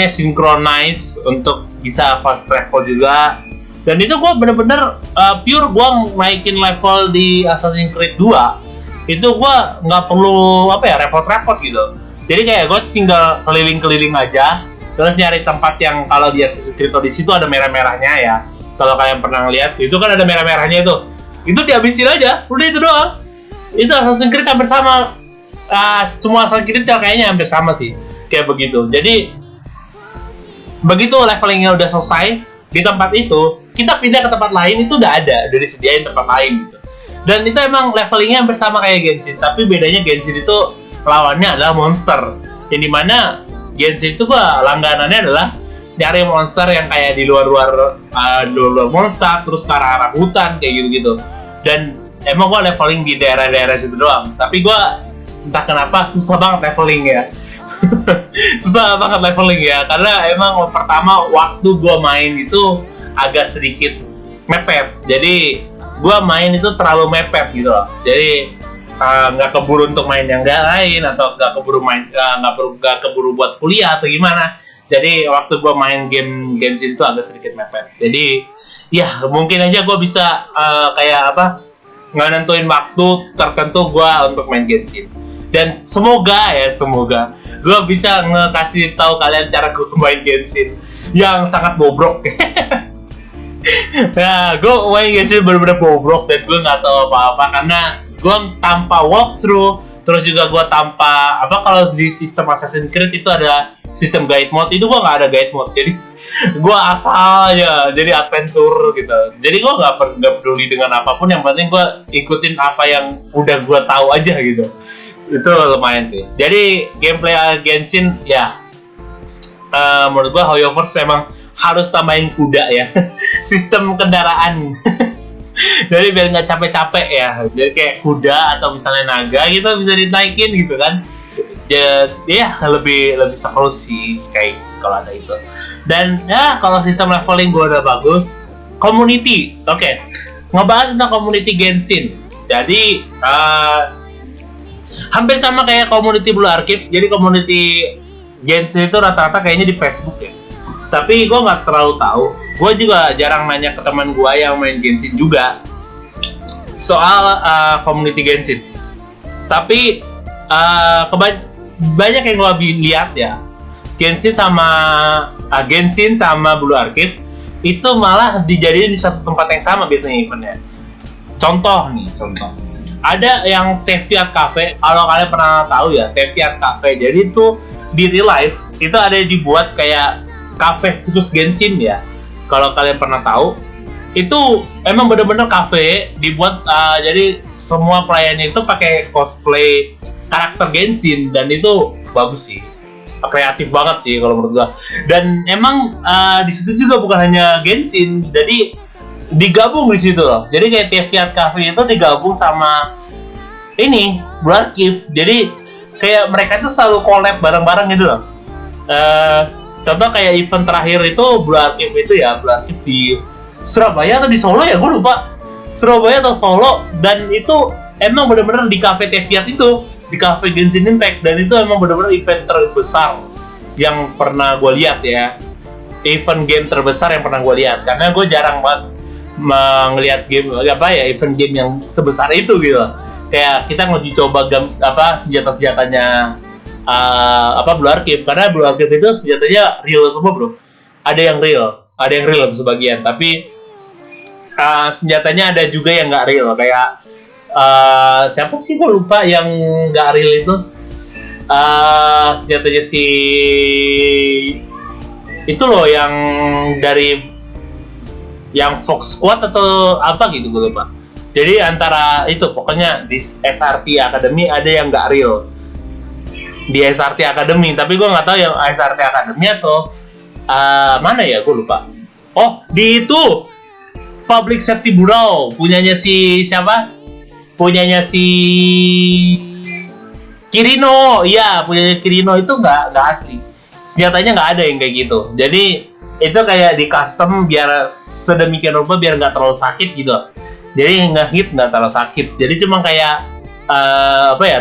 synchronize untuk bisa fast travel juga. Dan itu gue bener-bener pure gue naikin level di Assassin's Creed 2 itu gue nggak perlu repot-repot gitu. Jadi kayak gue tinggal keliling-keliling aja, terus nyari tempat yang kalau di Assassin's Creed Odyssey itu ada merah-merahnya ya. Kalau kalian pernah lihat itu kan ada merah-merahnya itu dihabisin aja, udah itu doang. Itu Assassin's Creed hampir sama, semua Assassin's Creed kayaknya hampir sama sih, kayak begitu. Jadi begitu levelingnya udah selesai di tempat itu, kita pindah ke tempat lain itu udah disediain tempat lain gitu. Dan itu emang levelingnya hampir sama kayak Genshin, tapi bedanya Genshin itu lawannya adalah monster. Yang dimana Genshin itu langganannya adalah nyari monster yang kayak di luar monster, terus ke arah hutan kayak gitu-gitu. Dan emang gue leveling di daerah-daerah situ doang. Tapi gue entah kenapa susah banget leveling ya. Susah banget leveling ya, karena emang pertama waktu gue main itu agak sedikit mepet. Jadi gue main itu terlalu mepet gitu loh. Jadi nggak keburu untuk main yang lain, atau nggak keburu buat kuliah atau gimana. Jadi waktu gue main game Genshin itu agak sedikit mepet. Jadi ya mungkin aja gue bisa nggak nentuin waktu tertentu gue untuk main Genshin. Dan semoga gue bisa ngasih tahu kalian cara gue main Genshin yang sangat bobrok. Nah, gue main Genshin bener-bener bobrok dan gue nggak tahu apa-apa karena gue tanpa walkthrough, terus juga gue tanpa kalau di sistem Assassin's Creed itu ada sistem guide mode, itu gue nggak ada guide mode, jadi gue asal aja jadi adventure gitu. Jadi gue nggak peduli dengan apapun, yang penting gue ikutin apa yang udah gue tahu aja gitu. Itu lumayan sih. Jadi gameplay Genshin ya, menurut gue Hoyoverse emang harus tambahin kuda ya. Sistem kendaraan. Jadi biar nggak capek-capek ya. Jadi kayak kuda atau misalnya naga gitu bisa dinaikin gitu kan. Jadi ya lebih seru sih kayak kalau ada itu. Dan ya kalau sistem leveling gue udah bagus. Community, oke. Ngebahas tentang community Genshin. Jadi hampir sama kayak community Blue Archive. Jadi community Genshin itu rata-rata kayaknya di Facebook ya. Tapi gue nggak terlalu tahu. Gue juga jarang nanya ke teman gue yang main Genshin juga soal community Genshin. Tapi banyak yang gue lihat ya, Genshin sama Blue Archive itu malah dijadiin di satu tempat yang sama biasanya eventnya. Contoh. Ada yang Teviat Cafe, kalau kalian pernah tahu ya, Teviat Cafe. Jadi itu di real life itu ada dibuat kayak cafe khusus Genshin ya. Kalau kalian pernah tahu, itu emang bener-bener cafe dibuat, jadi semua pelayannya itu pakai cosplay karakter Genshin, dan itu bagus sih, kreatif banget sih kalau menurut gua. Dan emang di situ juga bukan hanya Genshin, jadi digabung di situ loh. Jadi kayak Teviat Cafe itu digabung sama ini Blue Archive. Jadi kayak mereka tuh selalu collab bareng-bareng gitu loh. Contoh kayak event terakhir itu Blue Archive itu ya, Blue Archive di Surabaya atau di Solo ya, gue lupa. Surabaya atau Solo, dan itu emang bener-bener di cafe Teviat itu, di cafe Genshin Impact, dan itu emang bener-bener event terbesar yang pernah gue lihat ya. Event game terbesar yang pernah gue lihat, karena gue jarang banget ngelihat game event game yang sebesar itu gitu. Kayak kita nguji coba senjata-senjatanya Blue Archive, karena Blue Archive itu senjatanya real semua bro. Ada yang real sebagian, tapi senjatanya ada juga yang nggak real. Kayak siapa sih, gue lupa yang nggak real itu. Senjatanya si itu loh, yang dari yang Fox Squad atau apa gitu, gue lupa. Jadi antara itu pokoknya di SRT Academy ada yang nggak real di SRT Academy, tapi gue nggak tahu yang SRT Academy atau mana ya, gue lupa. Oh, di itu Public Safety Bureau punyanya si siapa? Punyanya si Kirino, iya punya Kirino itu nggak asli. Senjatanya nggak ada yang kayak gitu. Jadi itu kayak di custom biar sedemikian rupa biar nggak terlalu sakit gitu. Jadi nge-hit nggak terlalu sakit. Jadi cuma kayak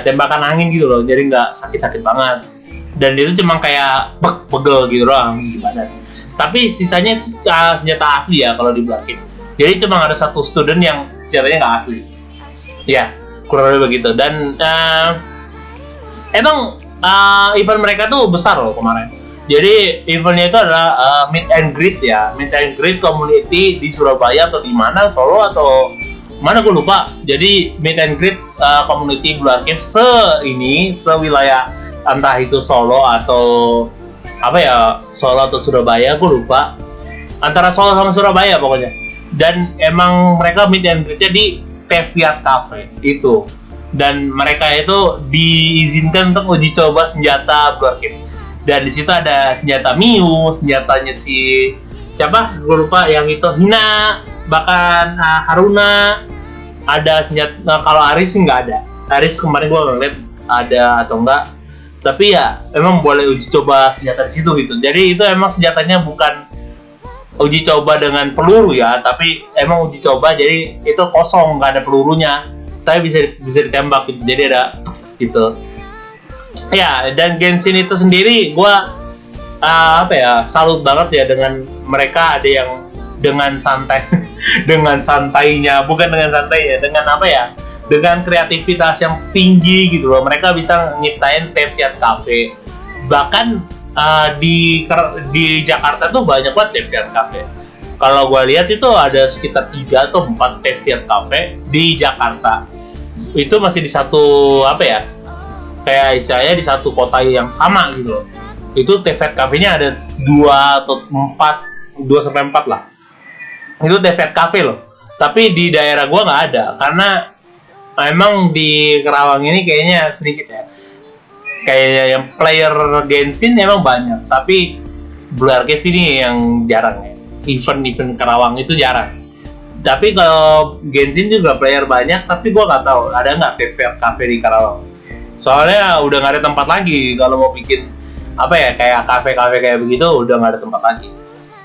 tembakan angin gitu loh. Jadi nggak sakit-sakit banget. Dan itu cuma kayak pegel gitu doang di badan. Tapi sisanya senjata asli ya kalau di Black Cave. Jadi cuma ada satu student yang senjatanya nggak asli. Ya, kurang lebih begitu. Dan emang event mereka tuh besar loh kemarin. Jadi eventnya itu adalah meet and greet ya, meet and greet community di Surabaya atau di mana, Solo atau mana gue lupa. Jadi meet and greet community Black Cave sewilayah entah itu Solo atau Solo atau Surabaya, gue lupa. Antara Solo sama Surabaya pokoknya. Dan emang mereka meet and greet-nya di Teviat Cafe itu. Dan mereka itu diizinkan untuk uji coba senjata Black Cave. Dan di situ ada senjata Miu, senjatanya si siapa? Gue lupa yang itu Hina, bahkan Haruna. Ada senjata kalau Aris sih nggak ada. Aris kemarin gue ngeliat ada atau enggak. Tapi ya emang boleh uji coba senjata di situ gitu. Jadi itu emang senjatanya bukan uji coba dengan peluru ya, tapi emang uji coba jadi itu kosong, nggak ada pelurunya. Tapi bisa ditembak gitu. Jadi ada gitu. Ya, dan Genshin itu sendiri gue salut banget ya dengan mereka. Ada yang dengan santai dengan santainya, bukan dengan santainya, dengan kreativitas yang tinggi gitu loh. Mereka bisa nyiptain Teviat Cafe. Bahkan di Jakarta tuh banyak banget Teviat Cafe. Kalau gue lihat itu ada sekitar 3 atau 4 Teviat Cafe di Jakarta. Itu masih di satu kayak istilahnya di satu kota yang sama gitu loh. Itu Teviat Cafe-nya ada 2 sampai 4 lah. Itu Teviat Cafe loh. Tapi di daerah gua nggak ada karena emang di Kerawang ini kayaknya sedikit ya. Kayaknya yang player Genshin emang banyak, tapi Black Cave ini yang jarang ya. Event Kerawang itu jarang. Tapi kalau Genshin juga player banyak, tapi gua nggak tahu ada nggak Teviat Cafe di Karawang. Soalnya udah nggak ada tempat lagi kalau mau bikin kayak kafe-kafe kayak begitu, udah nggak ada tempat lagi.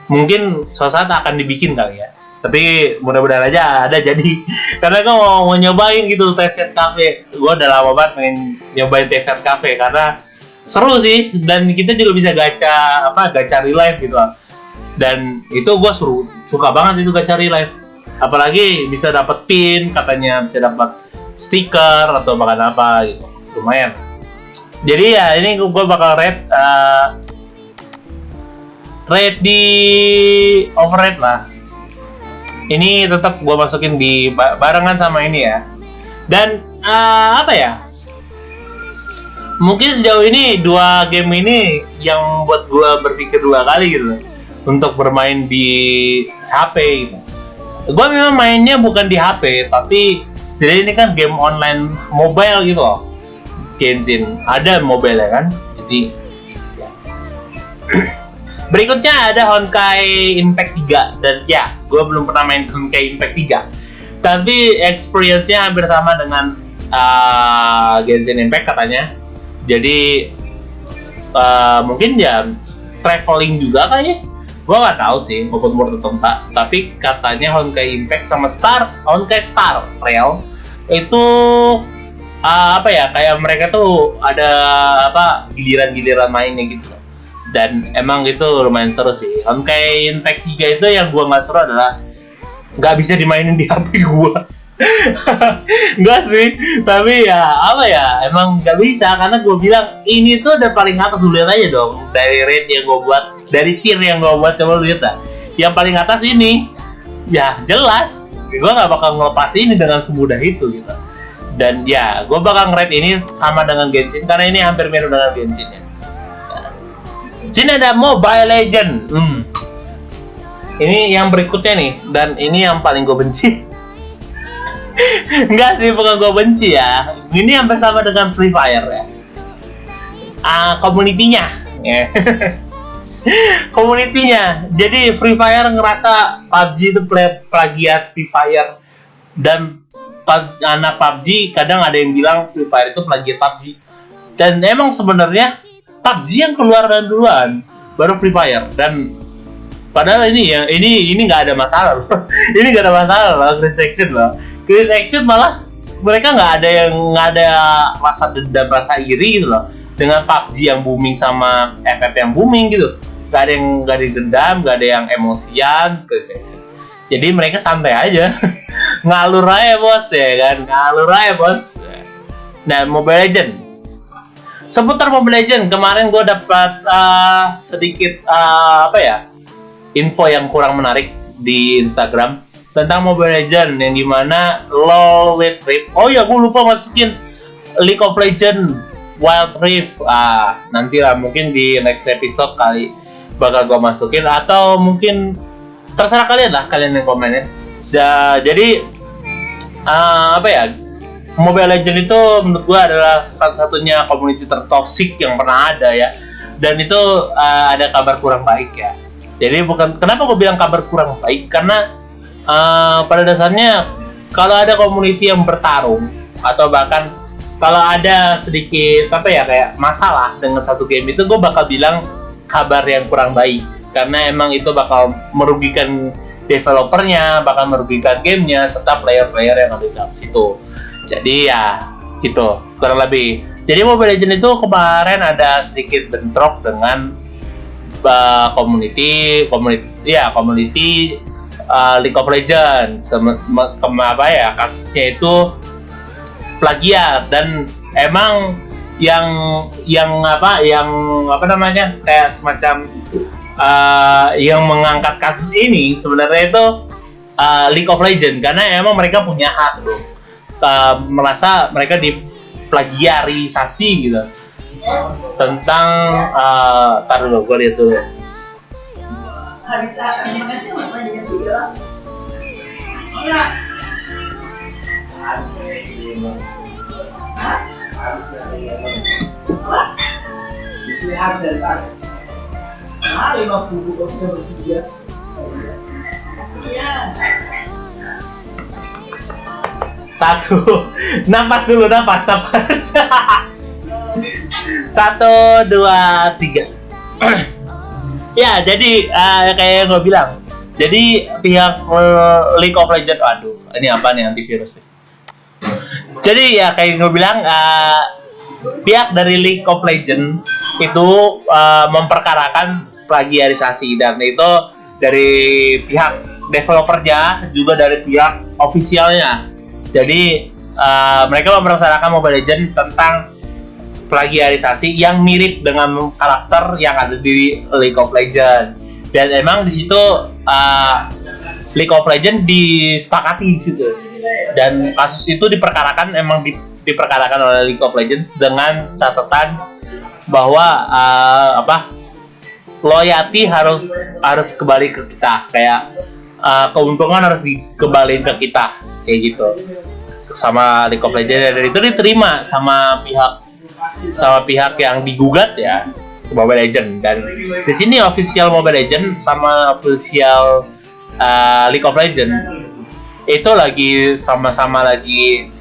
Mungkin suatu saat akan dibikin kali ya. Tapi mudah-mudahan aja ada jadi. Karena gue mau nyobain gitu Teviat Cafe. Gue udah lama banget pengen nyobain Teviat Cafe karena seru sih, dan kita juga bisa gacha real life gitu lah. Dan itu gue suka banget itu gacha real life. Apalagi bisa dapat pin, katanya bisa dapat stiker atau bahkan apa gitu. Lumayan. Jadi ya ini gue bakal rate di overrate lah. Ini tetap gue masukin di barengan sama ini ya. Dan mungkin sejauh ini 2 game ini yang buat gue berpikir 2 kali gitu untuk bermain di HP gitu. Gue memang mainnya bukan di HP, tapi setidaknya ini kan game online mobile gitu loh. Genshin ada mobile ya kan, jadi ya. Berikutnya ada Honkai Impact 3 dan ya, gue belum pernah main Honkai Impact 3, tapi experience-nya hampir sama dengan Genshin Impact katanya. Jadi mungkin ya traveling juga kayaknya, gue nggak tahu sih open world atau enggak. Tapi katanya Honkai Impact sama Honkai Star Rail itu kayak mereka tuh ada giliran-giliran mainnya gitu. Dan emang itu lumayan seru sih. Honkai Impact 3 itu yang gua nggak seru adalah nggak bisa dimainin di HP gua. Nggak sih, tapi emang nggak bisa karena gua bilang ini tuh udah paling atas. Lu lihat aja dong dari rate yang gua buat, dari tier yang gua buat, coba lu lihat dah. Yang paling atas ini ya jelas gua nggak bakal ngelepas ini dengan semudah itu gitu. Dan ya, gue bakal nge-rate ini sama dengan Genshin karena ini hampir mirip dengan Genshin ya. Sini ada Mobile Legend. Ini yang berikutnya nih, dan ini yang paling gue benci. Enggak sih, bukan gue benci ya. Ini hampir sama dengan Free Fire ya. Community-nya. Community-nya. Jadi Free Fire ngerasa PUBG itu plagiat Free Fire, dan anak PUBG kadang ada yang bilang Free Fire itu plagiat PUBG. Dan emang sebenarnya PUBG yang keluaran duluan, baru Free Fire. Dan padahal ini nggak ada masalah loh. Ini nggak ada masalah loh, Chris Action loh. Chris Action malah mereka nggak ada rasa dendam, rasa iri gitu loh. Dengan PUBG yang booming sama FF yang booming gitu. Nggak ada yang dendam, nggak ada yang emosian, Chris Action. Jadi mereka santai aja. Ngalur aja bos ya kan, ngalur aja bos. Nah, Mobile Legends. Seputar Mobile Legends kemarin gue dapat sedikit info yang kurang menarik di Instagram tentang Mobile Legends yang dimana LoL with Rift. Oh ya, gue lupa masukin League of Legends Wild Rift. Nanti lah mungkin di next episode kali bakal gue masukin, atau mungkin terserah kalian lah, kalian yang komen ya. Jadi Mobile Legends itu menurut gue adalah satu-satunya community tertoksik yang pernah ada ya. Dan itu ada kabar kurang baik ya. Jadi kenapa gue bilang kabar kurang baik, karena pada dasarnya kalau ada community yang bertarung atau bahkan kalau ada sedikit kayak masalah dengan satu game itu, gue bakal bilang kabar yang kurang baik, karena emang itu bakal merugikan developernya, bakal merugikan gamenya serta player-player yang ada di dalam situ. Jadi ya gitu kurang lebih. Jadi Mobile Legends itu kemarin ada sedikit bentrok dengan community League of Legends. Kasusnya itu plagiat, dan emang kayak semacam yang mengangkat kasus ini sebenarnya itu League of Legends, karena emang mereka punya hak loh, merasa mereka diplagiarisasi gitu tentang taruh dulu, gue lihat dulu. Satu, napas dulu, napas. 1, 2, 3. Ya, jadi kayak yang gue bilang. Jadi pihak League of Legends, aduh, ini apa nih antivirus? Jadi ya kayak yang gue bilang, pihak dari League of Legends itu memperkarakan plagiarisasi, dan itu dari pihak developernya juga dari pihak ofisialnya. Jadi mereka memperkarakan Mobile Legends tentang plagiarisasi yang mirip dengan karakter yang ada di League of Legends. Dan emang di situ League of Legends disepakati di situ. Dan kasus itu diperkarakan oleh League of Legends dengan catatan bahwa loyalty harus kembali ke kita, kayak keuntungan harus dikembaliin ke kita kayak gitu sama League of Legends. Dan itu diterima sama pihak yang digugat ya, Mobile Legends. Dan di sini official Mobile Legends sama official League of Legends itu lagi sama-sama lagi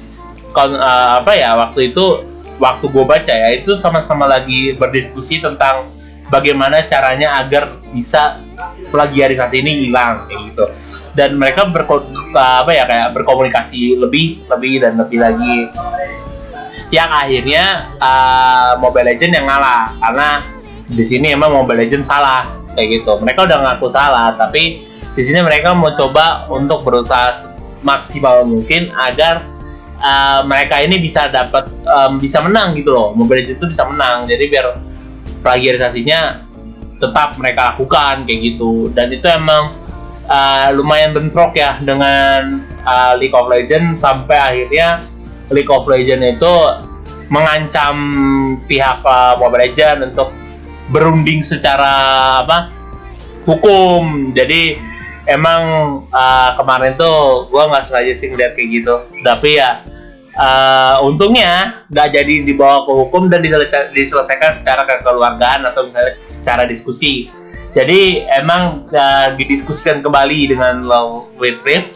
waktu gue baca ya, itu sama-sama lagi berdiskusi tentang bagaimana caranya agar bisa plagiarisasi ini hilang kayak gitu. Dan mereka berkomunikasi lebih lagi, yang akhirnya Mobile Legends yang ngalah, karena di sini emang Mobile Legends salah kayak gitu. Mereka udah ngaku salah, tapi di sini mereka mau coba untuk berusaha maksimal mungkin agar mereka ini bisa menang gitu loh. Mobile Legends itu bisa menang, jadi biar plagiarisasinya tetap mereka lakukan kayak gitu. Dan itu emang lumayan bentrok ya dengan League of Legends, sampai akhirnya League of Legends itu mengancam pihak Mobile Legends untuk berunding secara hukum. Jadi emang kemarin tuh gue nggak sengaja sih ngeliat kayak gitu, tapi ya untungnya nggak jadi dibawa ke hukum dan diselesaikan secara kekeluargaan atau misalnya secara diskusi. Jadi emang didiskusikan kembali dengan Long with Rift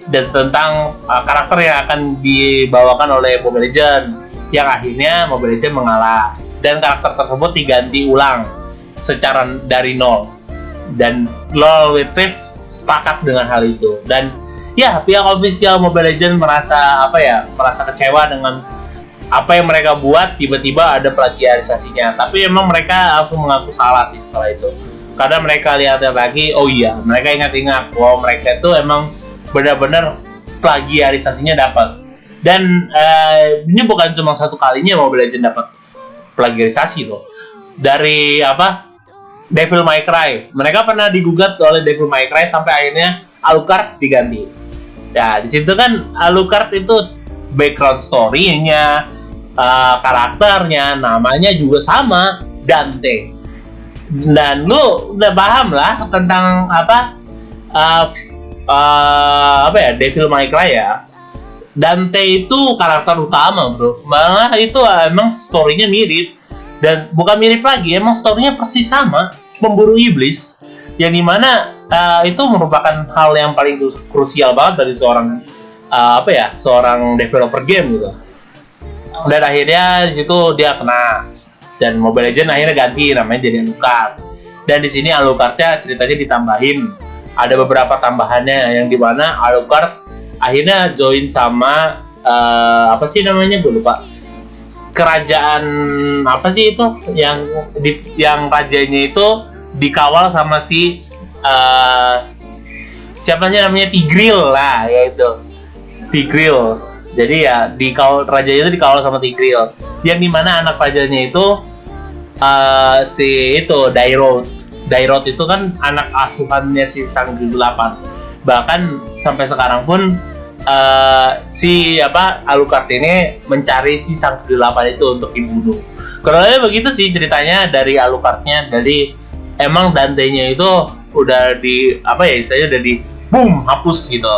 dan tentang karakter yang akan dibawakan oleh Mobile Legends. yang akhirnya Mobile Legends mengalah dan karakter tersebut diganti ulang secara dari nol. Dan LoL Retrieve sepakat dengan hal itu. Dan ya, pihak official Mobile Legends merasa kecewa dengan apa yang mereka buat, tiba-tiba ada plagiarisasinya. Tapi emang mereka langsung mengaku salah sih setelah itu. Karena mereka lihat lagi, oh iya, mereka ingat-ingat bahwa mereka itu emang benar-benar plagiarisasinya dapat. Dan ini bukan cuma satu kalinya Mobile Legends dapat plagiarisasi loh. Dari Devil May Cry. Mereka pernah digugat oleh Devil May Cry sampai akhirnya Alucard diganti. Ya, di situ kan Alucard itu background story-nya, karakternya, namanya juga sama, Dante. Dan lu udah paham lah tentang Devil May Cry ya. Dante itu karakter utama, bro. Malah itu emang story-nya mirip. Dan bukan mirip lagi, emang story-nya persis sama, pemburu iblis. Yang dimana itu merupakan hal yang paling krusial banget dari seorang developer game gitu. Dan akhirnya di situ dia kena. Dan Mobile Legends akhirnya ganti namanya jadi Alucard. Dan di sini Alucardnya ceritanya ditambahin. Ada beberapa tambahannya yang dimana Alucard akhirnya join sama gue lupa. Kerajaan apa sih itu yang rajanya itu dikawal sama siapa sih namanya, Tigreal lah, yaitu Tigreal. Jadi ya rajanya itu dikawal sama Tigreal. Yang dimana anak rajanya itu Dairot itu kan anak asuhannya si Sang Kegelapan. Bahkan sampai sekarang pun Alucard ini mencari si Sang Kegelapan itu untuk dibunuh. Kurang begitu sih ceritanya dari Alucardnya. Jadi emang Dante-nya itu udah hapus gitu.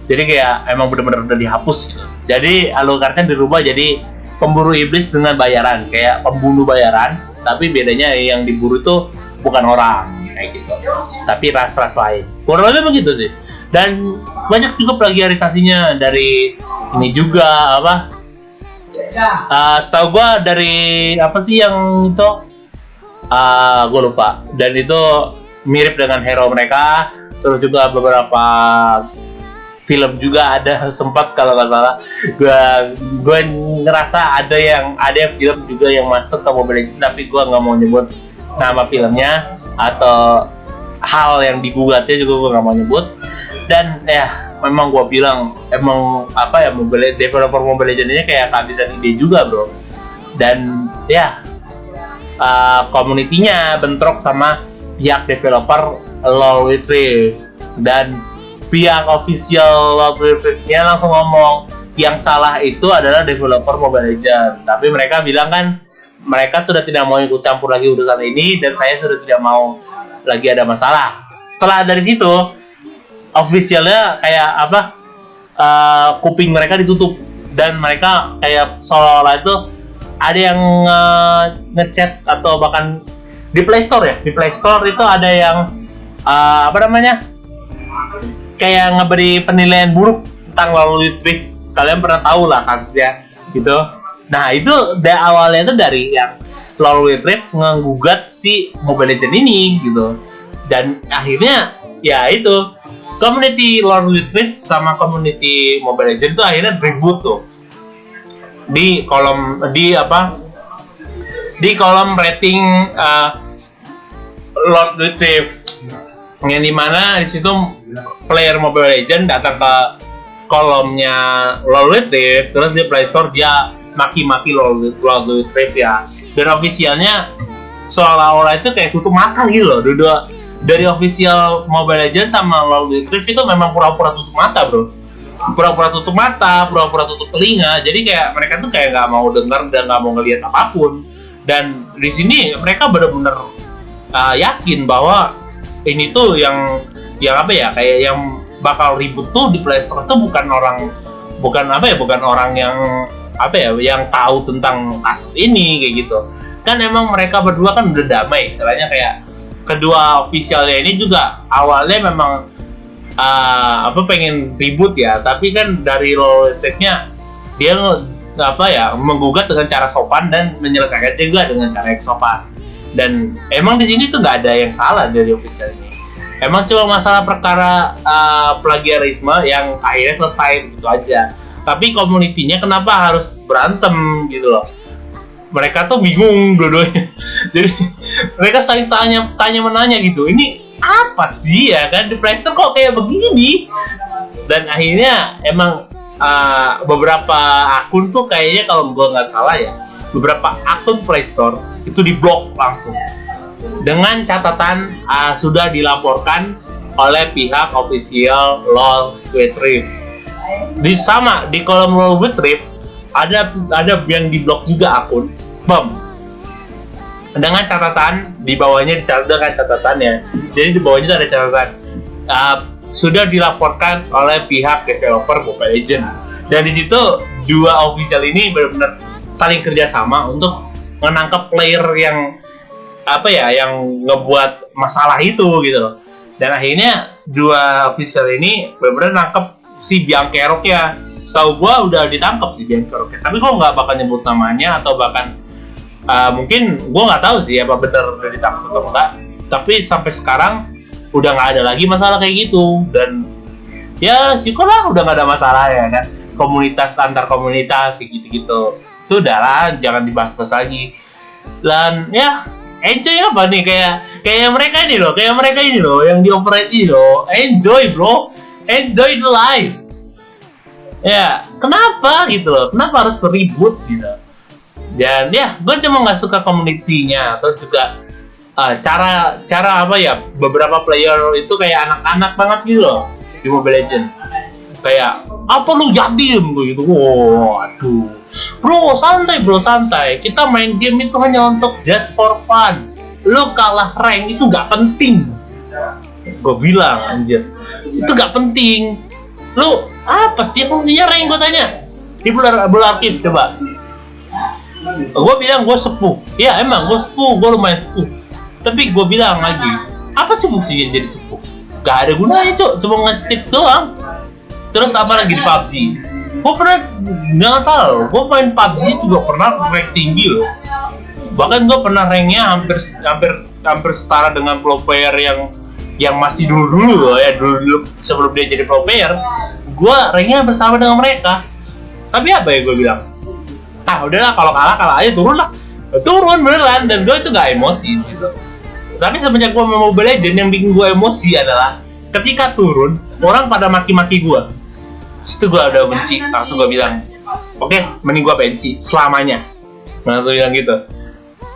Jadi kayak emang benar-benar udah dihapus gitu. Jadi Alucardnya dirubah jadi pemburu iblis dengan bayaran, kayak pembunuh bayaran. Tapi bedanya yang diburu itu bukan orang kayak gitu, tapi ras-ras lain. Kurang lebih begitu sih. Dan banyak juga plagiarisasinya dari ini juga setahu gue dari yang itu gue lupa. Dan itu mirip dengan hero mereka. Terus juga beberapa film juga ada sempat kalau nggak salah. Gue ngerasa ada film juga yang masuk ke Mobile Legends, tapi gue nggak mau nyebut nama filmnya atau hal yang digugatnya juga gue nggak mau nyebut. Dan ya memang gue bilang emang developer Mobile Legends ini kayak kehabisan ide juga, bro. Dan ya komunitinya bentrok sama pihak developer LoL Retrieve. Dan pihak official LoL Retrieve-nya langsung ngomong yang salah itu adalah developer Mobile Legends. Tapi mereka bilang kan mereka sudah tidak mau ikut campur lagi urusan ini, dan saya sudah tidak mau lagi ada masalah. Setelah dari situ officialnya kayak kuping mereka ditutup, dan mereka kayak seolah-olah itu ada yang ngechat atau bahkan di Play Store itu ada yang kayak ngeberi penilaian buruk tentang LoL Retrieve. Kalian pernah tahu lah kasusnya gitu. Nah itu awalnya itu dari yang LoL Retrieve ngegugat si Mobile Legends ini gitu. Dan akhirnya ya itu community LoL Retrieve sama community Mobile Legends itu akhirnya ribut tuh di kolom rating LoL Retrieve, yang dimana di situ player Mobile Legends datang ke kolomnya LoL Retrieve, terus di Play Store dia maki-maki LoL Retrieve ya. Dan officialnya seolah-olah itu kayak tutup mata gitu loh. Dari official Mobile Legends sama LoL Retrieve itu memang pura-pura tutup mata, bro. Pura-pura tutup mata, pura-pura tutup telinga. Jadi kayak mereka tuh kayak nggak mau dengar dan nggak mau ngelihat apapun. Dan di sini mereka benar-benar yakin bahwa ini tuh yang kayak yang bakal ribut tuh di Play Store tuh bukan orang yang tahu tentang kasus ini kayak gitu. Kan emang mereka berdua kan udah damai, istilahnya kayak kedua officialnya ini juga awalnya memang pengen ribut ya, tapi kan dari LoL Retrieve-nya dia apa ya, menggugat dengan cara sopan dan menyelesaikan juga dengan cara yang sopan. Dan emang di sini tuh nggak ada yang salah dari official ini. Emang cuma masalah perkara plagiarisme yang akhirnya selesai begitu aja. Tapi komunitinya kenapa harus berantem gitu loh? Mereka tuh bingung dua-duanya. Jadi mereka saling tanya menanya gitu. Ini apa sih ya kan di Playstore kok kayak begini? Dan akhirnya emang beberapa akun tuh kayaknya kalau gue nggak salah ya, beberapa akun Playstore itu diblok langsung dengan catatan sudah dilaporkan oleh pihak official LoL Retrieve. Di kolom LoL Retrieve ada yang diblok juga akun dengan catatan di bawahnya dicatat dengan catatannya. Jadi di bawahnya itu ada catatan sudah dilaporkan oleh pihak developer Mobile Legends. Dan di situ dua official ini benar-benar saling kerjasama untuk menangkap player yang yang ngebuat masalah itu gitu loh. Dan akhirnya dua official ini benar-benar nangkep si Biankerok ya. Setahu gua udah ditangkap si Biankerok. Tapi gua nggak bakal nyebut namanya atau bahkan mungkin gua nggak tahu sih apa benar udah ditangkap atau enggak. Tapi sampai sekarang udah nggak ada lagi masalah kayak gitu. Dan ya syukurlah udah nggak ada masalah ya kan. Komunitas antar komunitas kayak gitu-gitu. Itu udah lah, jangan dibahas-bahas lagi. Dan ya enjoy apa nih kayak mereka ini loh yang dioperate ini loh. Enjoy bro, enjoy the life. Ya kenapa gitu loh, kenapa harus ribut gitu. Dan ya gue cuma nggak suka komunitinya atau juga cara apa ya, beberapa player itu kayak anak-anak banget gitu loh di Mobile Legends. Kayak apa lu jadim gitu. Waduh. Bro, santai. Kita main game itu hanya untuk just for fun. Lu kalah rank itu gak penting. Gue bilang anjir, itu gak penting. Lu apa sih fungsinya rank, gue tanya. Di bulan aktif coba. Gue bilang gue sepuh. Ya emang gue sepuh, gue lumayan sepuh. Tapi gue bilang lagi, apa sih fungsinya jadi sepuh? Gak ada gunanya cuk, cuma ngasih tips doang. Terus apa lagi di PUBG? Gue pernah, jangan salah loh, gue main PUBG juga pernah rank tinggi loh. Bahkan gue pernah ranknya hampir setara dengan pro player yang masih dulu loh ya, dulu sebelum dia jadi pro player. Gue ranknya bersama dengan mereka. Tapi apa ya gue bilang? Udahlah, kalau kalah aja, turun beneran. Dan gue itu gak emosi gitu. Tapi semenjak gue main Mobile Legends, yang bikin gue emosi adalah ketika turun, orang pada maki-maki gue. Situ gue udah benci, langsung gue bilang, oke, mending gue pensi selamanya. Langsung bilang gitu.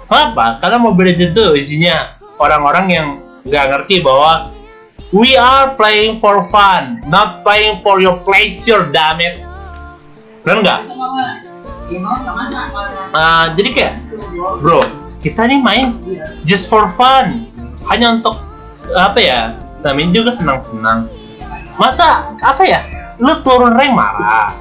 Kenapa? Karena Mobile Legends itu isinya orang-orang yang nggak ngerti bahwa we are playing for fun, not playing for your pleasure, damn it. Bener nggak? Jadi kayak, bro, kita nih main just for fun, hanya untuk apa ya? Namanya juga senang-senang. Masa apa ya? Lu turun rank marah,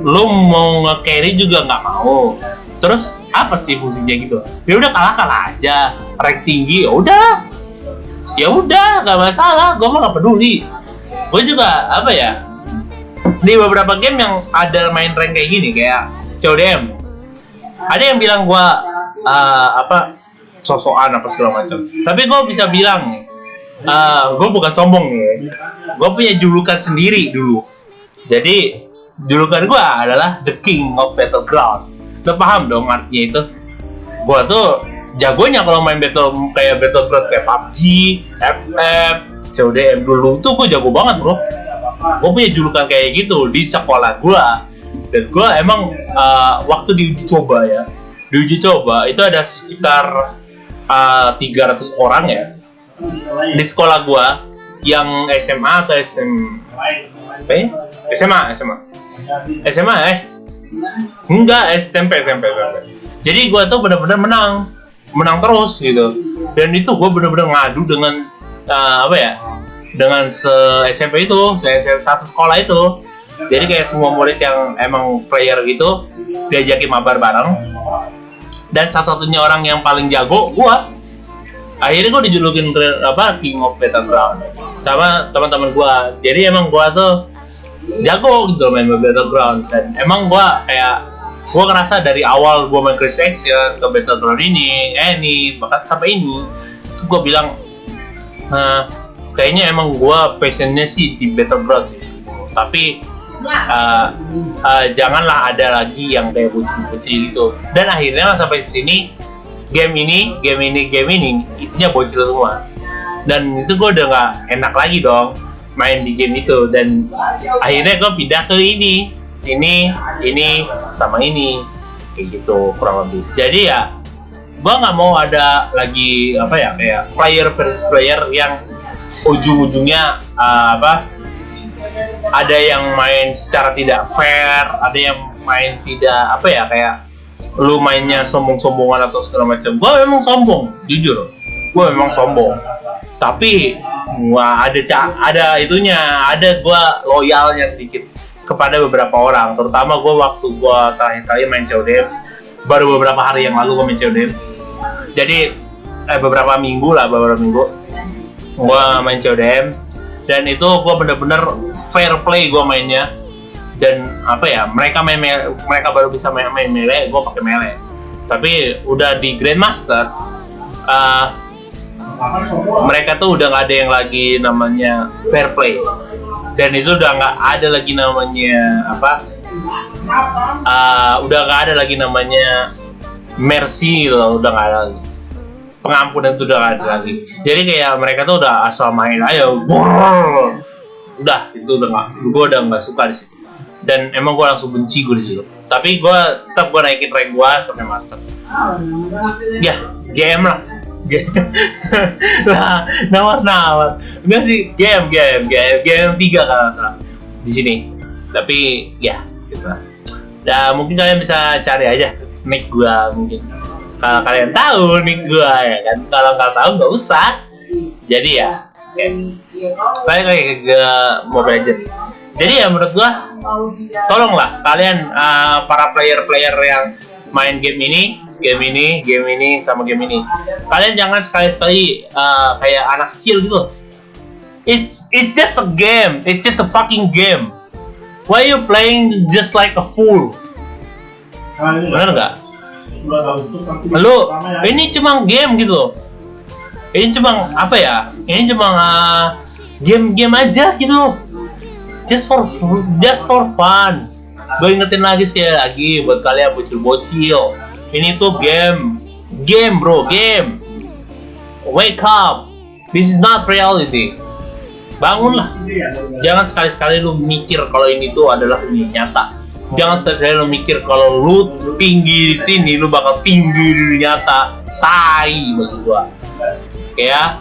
lu mau nge-carry juga nggak mau. Terus apa sih fungsinya gitu? Ya udah, kalah aja, rank tinggi, ya udah nggak masalah, gue mah nggak peduli. Gue juga apa ya, di beberapa game yang ada main rank kayak gini kayak CODM, ada yang bilang gue sosokan apa segala macam. Tapi gue bisa bilang, gue bukan sombong nih. Gue punya julukan sendiri dulu. Jadi julukan gue adalah The King of Battleground. Lo paham dong artinya itu? Gue tuh jagonya kalau main Battleground kayak PUBG, FF, CODM dulu tuh gue jago banget bro. Gue punya julukan kayak gitu di sekolah gue. Dan gue emang waktu di uji coba itu ada sekitar 300 orang ya di sekolah gue yang SMA atau SMA enggak, SMP. Jadi gue tuh benar-benar menang terus gitu. Dan itu gue benar-benar ngadu dengan dengan SMP itu, satu sekolah itu. Jadi kayak semua murid yang emang player gitu diajakin mabar bareng. Dan satu-satunya orang yang paling jago gue. Akhirnya gue dijulukin King of Battleground sama teman-teman gue. Jadi emang gue tuh jago gitu main Battleground. Dan emang gue ngerasa dari awal gue main Crazy Action ke Battleground ini bahkan sampai ini gue bilang kayaknya emang gue passionnya sih di Battleground sih, tapi janganlah ada lagi yang kayak bocil-bocil gitu. Dan akhirnya sampai di sini game ini isinya bocil semua, dan itu gue udah nggak enak lagi dong main di game itu. Dan akhirnya gue pindah ke ini sama ini kayak gitu kurang lebih. Jadi ya gue nggak mau ada lagi kayak player versus player yang ujung-ujungnya ada yang main secara tidak fair, ada yang main tidak kayak lu mainnya sombong-sombongan atau segala macam. Gue memang sombong, jujur gue memang sombong, tapi gua ada gue loyalnya sedikit kepada beberapa orang, terutama gue waktu gue terakhir kali main COD baru beberapa hari yang lalu gue main COD. Jadi beberapa minggu gue main COD, dan itu gue bener-bener fair play gue mainnya. Dan mereka baru bisa main melee, gue pakai melee. Tapi udah di Grandmaster, mereka tuh udah nggak ada yang lagi namanya fair play, dan itu udah nggak ada lagi namanya udah nggak ada lagi namanya mercy gitu, udah nggak ada lagi pengampunan, itu udah nggak ada lagi. Jadi kayak mereka tuh udah asal main ayo, udah itu gue udah nggak suka di situ. Dan emang gue langsung benci gue di situ. Tapi gue tetap naikin rank gue sampai master. Ya, game lah. Lah, nawar. Enggak sih, game 3 kalau salah di sini. Tapi ya, gitu lah. Dan mungkin kalian bisa cari aja nick gue mungkin. Kalau kalian tahu nick gue ya kan. Kalau nggak tahu nggak usah. Jadi ya, balik lagi ke Mobile Legends. Jadi ya menurut gua, tolonglah kalian para player-player yang main game ini, sama game ini. Kalian jangan sekali-sekali kayak anak kecil gitu. It's just a game. It's just a fucking game. Why you playing just like a fool? Bener nggak? Lu ini cuma game gitu. Ini cuma Ini cuma game aja gitu. Just for fun. Gue ingetin lagi sekali lagi buat kalian bocil-bocil. Ini tuh game bro, game. Wake up. This is not reality. Bangunlah. Jangan sekali-sekali lu mikir kalau ini tuh adalah dunia nyata. Jangan sekali-sekali lu mikir kalau lu tinggi di sini, lu bakal tinggi di dunia nyata. Tai bagi gua. Oke ya.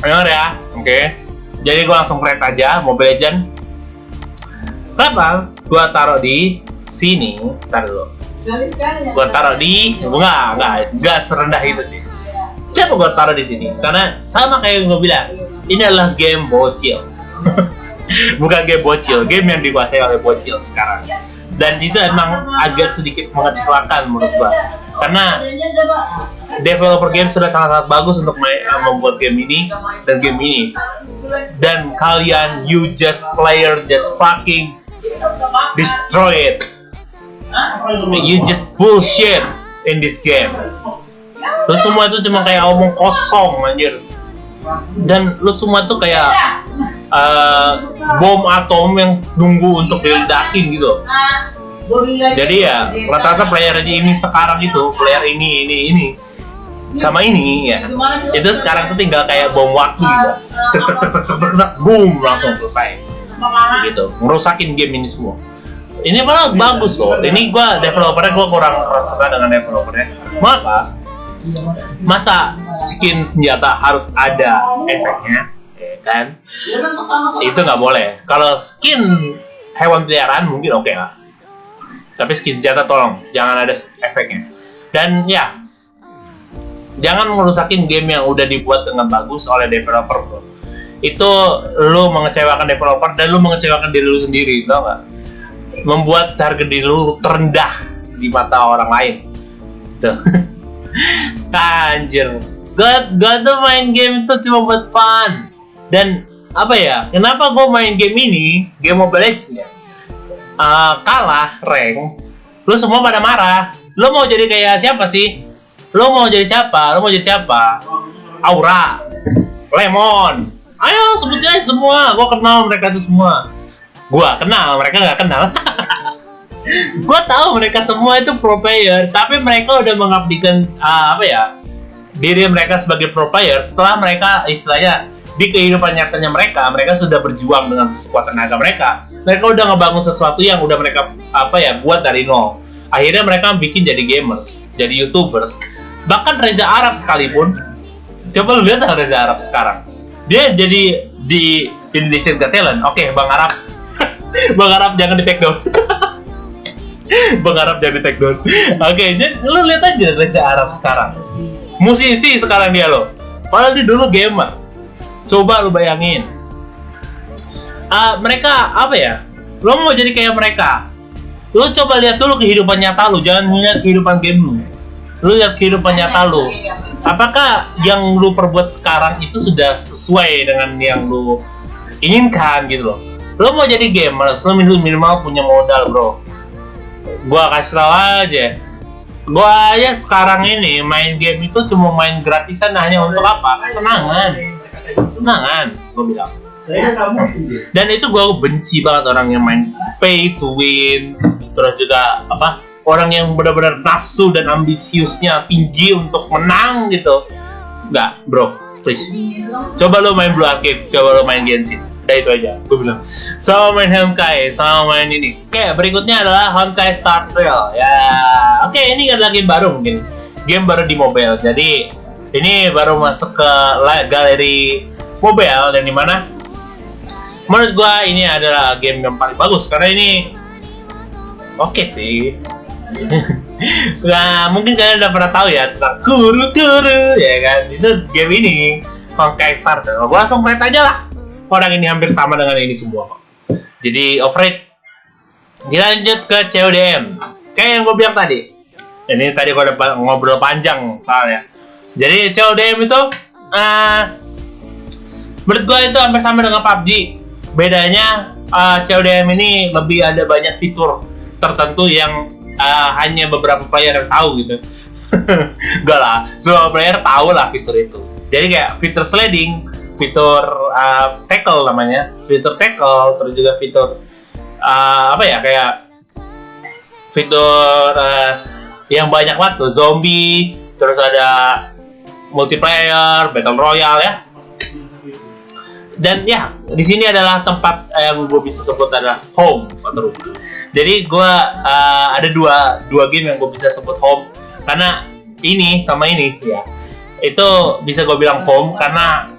Dengar ya. Oke. Jadi gua langsung create aja Mobile Legends. Kenapa gua taruh di sini? Ntar dulu. Gua taruh di enggak serendah itu sih. Kenapa gua taruh di sini? Karena sama kayak yang gua bilang, ini adalah game bocil. Bukan game bocil, game yang dikuasai oleh bocil sekarang. Dan itu emang agak sedikit mengecewakan menurut gua. Karena developer game sudah sangat bagus untuk membuat game ini dan game ini. Dan kalian just fucking destroy it. You just bullshit in this game. Lu semua itu cuma kayak omong kosong anjir. Dan lu semua tuh kayak bom atom yang nunggu untuk diledakin gitu. Jadi ya rata-rata player ini sekarang itu, player ini sama ini ya, itu sekarang tuh tinggal kayak bom waktu gitu. Boom, langsung selesai gitu, ngerusakin game ini semua. Ini malah bagus loh. Ini developernya kurang suka dengan developernya. Maka masa skin senjata harus ada efeknya, ya kan? Itu nggak boleh. Kalau skin hewan peliharaan mungkin oke lah. Tapi skin senjata tolong jangan ada efeknya. Dan ya, jangan ngerusakin game yang udah dibuat dengan bagus oleh developer bro. Itu lu mengecewakan developer dan lu mengecewakan diri lu sendiri, tau nggak? Membuat harga diri lu terendah di mata orang lain. Tuh. Anjir. Gue tuh main game itu cuma buat fun. Dan apa ya? Kenapa gue main game ini, game Mobile Legends ya? Kalah rank, lu semua pada marah. Lu mau jadi kayak siapa sih? Lu mau jadi siapa? Aura, Lemon. Ayo sebutin aja semua. Gue kenal mereka tuh semua. Gue kenal, mereka nggak kenal. Gue tahu mereka semua itu pro player, tapi mereka udah mengabdikan diri mereka sebagai pro player setelah mereka istilahnya di kehidupan nyatanya mereka sudah berjuang dengan sekuat tenaga mereka udah ngebangun sesuatu yang udah mereka buat dari nol. Akhirnya mereka bikin jadi gamers, jadi YouTubers. Bahkan Reza Arab sekalipun, coba lu lihat Reza Arab sekarang, dia jadi di Indonesian Got Talent. Oke, Bang Arab Bang Arab jangan di take down. Bang Arab jangan di take down. Oke, jadi lu lihat aja Reza Arab sekarang, musisi sekarang dia loh. Padahal dia dulu gamer. Coba lu bayangin. Mereka lu mau jadi kayak mereka. Lu coba lihat dulu kehidupan nyata lu, jangan lihat kehidupan game lu. Lu lihat kehidupan nyata lu. Apakah yang lu perbuat sekarang itu sudah sesuai dengan yang lu inginkan gitu loh. Lu mau jadi gamer, lu minimal punya modal, bro. Gua kasih tau aja. Gua aja sekarang ini main game itu cuma main gratisan hanya untuk apa? Kesenangan, gua bilang. Dan itu gue benci banget orang yang main pay to win, terus juga orang yang benar-benar nafsu dan ambisiusnya tinggi untuk menang gitu. Nggak, bro, please. Coba lo main Blue Arcade, coba lo main Genshin. Udah itu aja, gue bilang. Sama main Honkai, sama main ini. Oke, berikutnya adalah Honkai Star Rail. Ya, oke, ini adalah game baru mungkin. Game baru di mobile. Jadi ini baru masuk ke galeri mobile dan dimana menurut gua ini adalah game yang paling bagus karena ini oke sih. Nah, mungkin kalian udah pernah tahu ya tentang Kuru ya kan, itu game ini Honkai Star Rail. Gua langsung rate aja lah, orang ini hampir sama dengan ini semua kok, jadi overrate. Dilanjut ke CODM kayak yang gua bilang tadi. Ini tadi gua udah ngobrol panjang soalnya. Jadi CODM itu menurut gua itu hampir sama dengan PUBG. Bedanya CODM ini lebih ada banyak fitur tertentu yang hanya beberapa player yang tahu gitu. Enggak lah, semua player tahu lah fitur itu. Jadi kayak fitur sliding, fitur tackle namanya, fitur tackle, terus juga fitur kayak fitur yang banyak banget tuh, zombie, terus ada multiplayer, battle royale ya. Dan ya, di sini adalah tempat yang gue bisa sebut adalah home atau rumah. Jadi gue ada dua game yang gue bisa sebut home karena ini sama ini ya. Itu bisa gue bilang home karena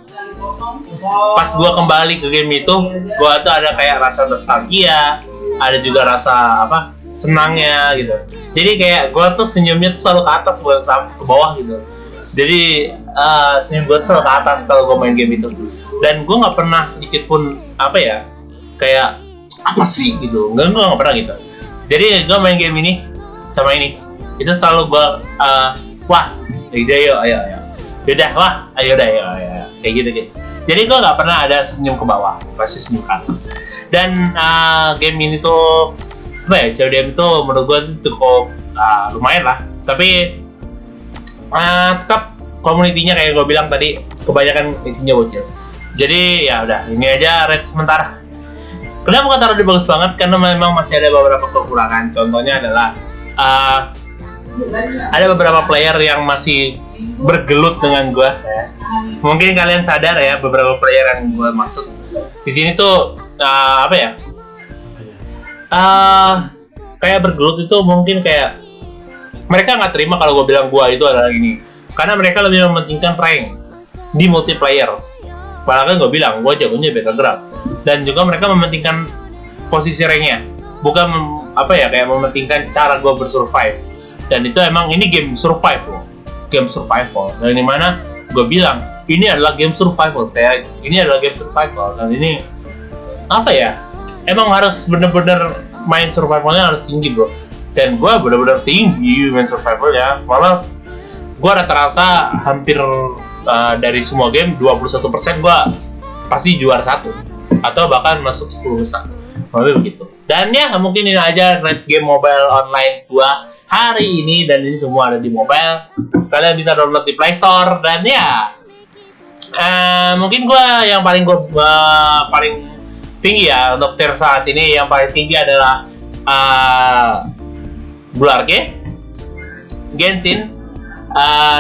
pas gue kembali ke game itu, gue tuh ada kayak rasa nostalgia, ada juga rasa senangnya gitu. Jadi kayak gue tuh senyumnya tuh selalu ke atas bukan ke bawah gitu. Jadi senyum gue tuh selalu ke atas kalau gue main game itu. Dan gue nggak pernah sedikit pun kayak apa sih gitu, gue nggak pernah gitu. Jadi gue main game ini sama ini itu selalu gue wah udah ayo kayak gitu. Jadi gue nggak pernah ada senyum ke bawah, pasti senyum ke atas. Dan game ini tuh CODM itu menurut gue tuh cukup lumayan lah, tapi tetap komunitinya kayak gue bilang tadi kebanyakan isinya bocil. Jadi ya udah, ini aja rate sementara. Kenapa gue taruh di bagus banget? Karena memang masih ada beberapa kekurangan. Contohnya adalah ada beberapa player yang masih bergelut dengan gue. Mungkin kalian sadar ya beberapa player yang gue maksud. Di sini tuh kayak bergelut itu mungkin kayak mereka nggak terima kalau gue bilang gue itu adalah ini. Karena mereka lebih mementingkan rank di multiplayer. Padahal kan gue bilang, gue jagonya battleground. Dan juga mereka mementingkan posisi ranknya. Bukan kayak mementingkan cara gue bersurvive. Dan itu emang ini game survival. Game survival. Dan dimana gue bilang, ini adalah game survival. Ini adalah game survival. Dan ini, emang harus bener-bener main survivalnya harus tinggi bro. Dan gue bener-bener tinggi main survivalnya. Malah, gue rata-rata hampir dari semua game 21% gue pasti juara 1 atau bahkan masuk 10 besar. Lebih begitu. Dan ya mungkin ini aja Red Game Mobile Online 2 hari ini, dan ini semua ada di mobile. Kalian bisa download di Play Store, dan ya mungkin yang paling tinggi ya untuk tier saat ini, yang paling tinggi adalah Blue Arcade, Genshin,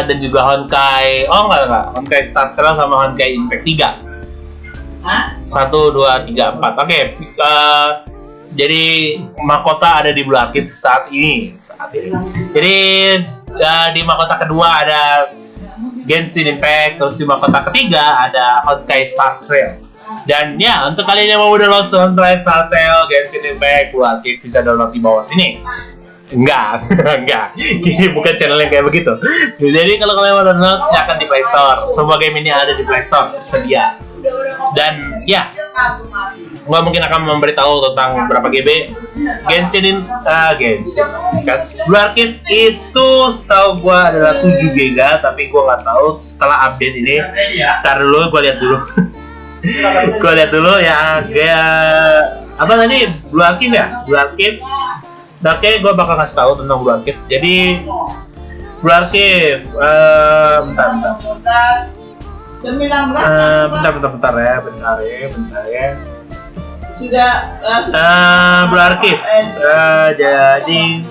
dan juga Honkai. Enggak. Honkai Star Rail sama Honkai Impact 3. 1, 2, 3, 4. Oke. Jadi mahkota ada di Blue Arcade saat ini. Jadi di mahkota kedua ada Genshin Impact, terus di mahkota ketiga ada Honkai Star Rail. Dan ya, untuk kalian yang mau download Honkai Star Rail, Genshin Impact, Blue Arcade bisa download di bawah sini. Enggak. Ini bukan channel yang kayak begitu. Jadi kalau kalian mau download, silakan di Play Store. Semua game ini ada di Play Store tersedia. Dan ya, gua mungkin akan memberitahu tentang berapa GB Genshin. Blue Arcade itu setahu gua adalah 7 GB, tapi gua nggak tahu setelah update ini. Ntar dulu, gua lihat dulu. Gua lihat dulu ya, apa tadi Blue Arcade ya? Blue Arcade. Oke, gue bakal kasih tahu tentang Blue Arcade. Jadi Blue Arcade, bentar ya. Blue Arcade. Jadi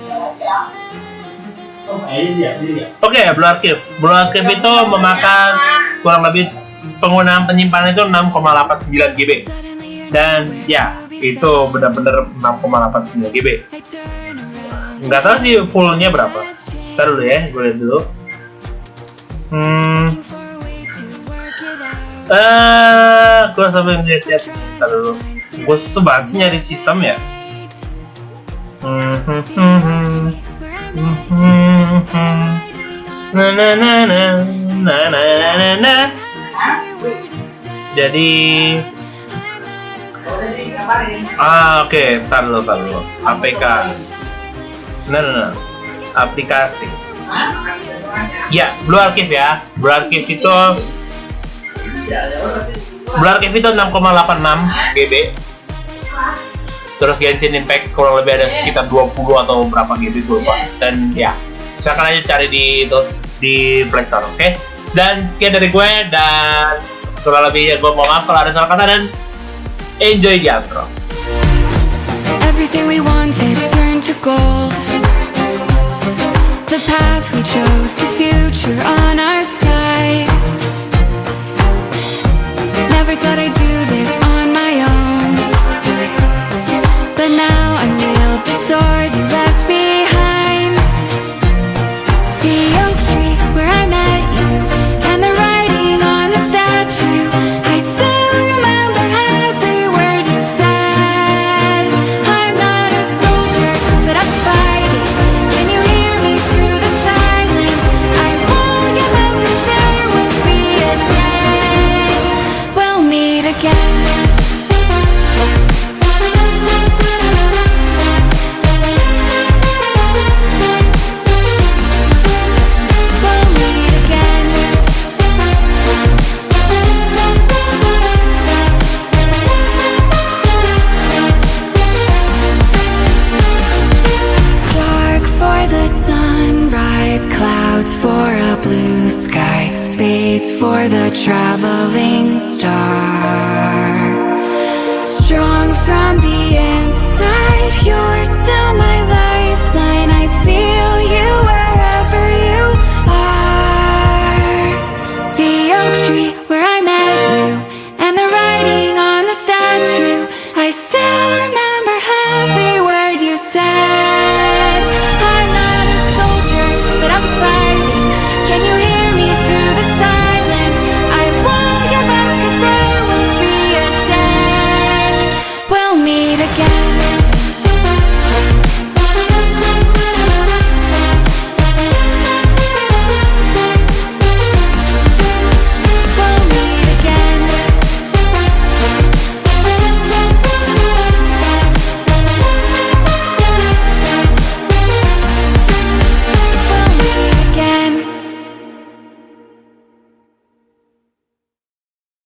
Blue Arcade. Blue Arcade itu memakan kurang lebih penggunaan penyimpanan itu 6,89 GB. Dan ya, itu benar-benar 6,89 GB. Nggak tahu sih fullnya berapa. Ntar dulu ya, gue lihat dulu. Gue sampai ngeliat. Ntar dulu. Gue susah sih nyari sistem ya. Jadi oke, tar dulu. APK. Aplikasi. Ya, Blue Archive ya. Blue Archive itu 6,86 GB. Terus Genshin Impact kurang lebih ada sekitar 20 atau berapa GB gue lupa. Dan ya, silakan aja cari di Play Store, oke? Dan sekian dari gue, dan kurang lebih gue mohon maaf kalau ada salah kata, dan enjoy the outro. Everything we wanted turned to gold. The path we chose, the future on our side. Never thought I'd do this on my own, but now I wield the sword you left behind. The oak tree where I met you, and the writing on the statue. I still remember every word you said. I'm not a soldier, but I'm fighting. Can you hear me through the silence? I won't give up, 'cause there will be a day we'll meet again. Dark for the sunrise, clouds for a blue sky, space for the traveling star. Strong from the inside, you're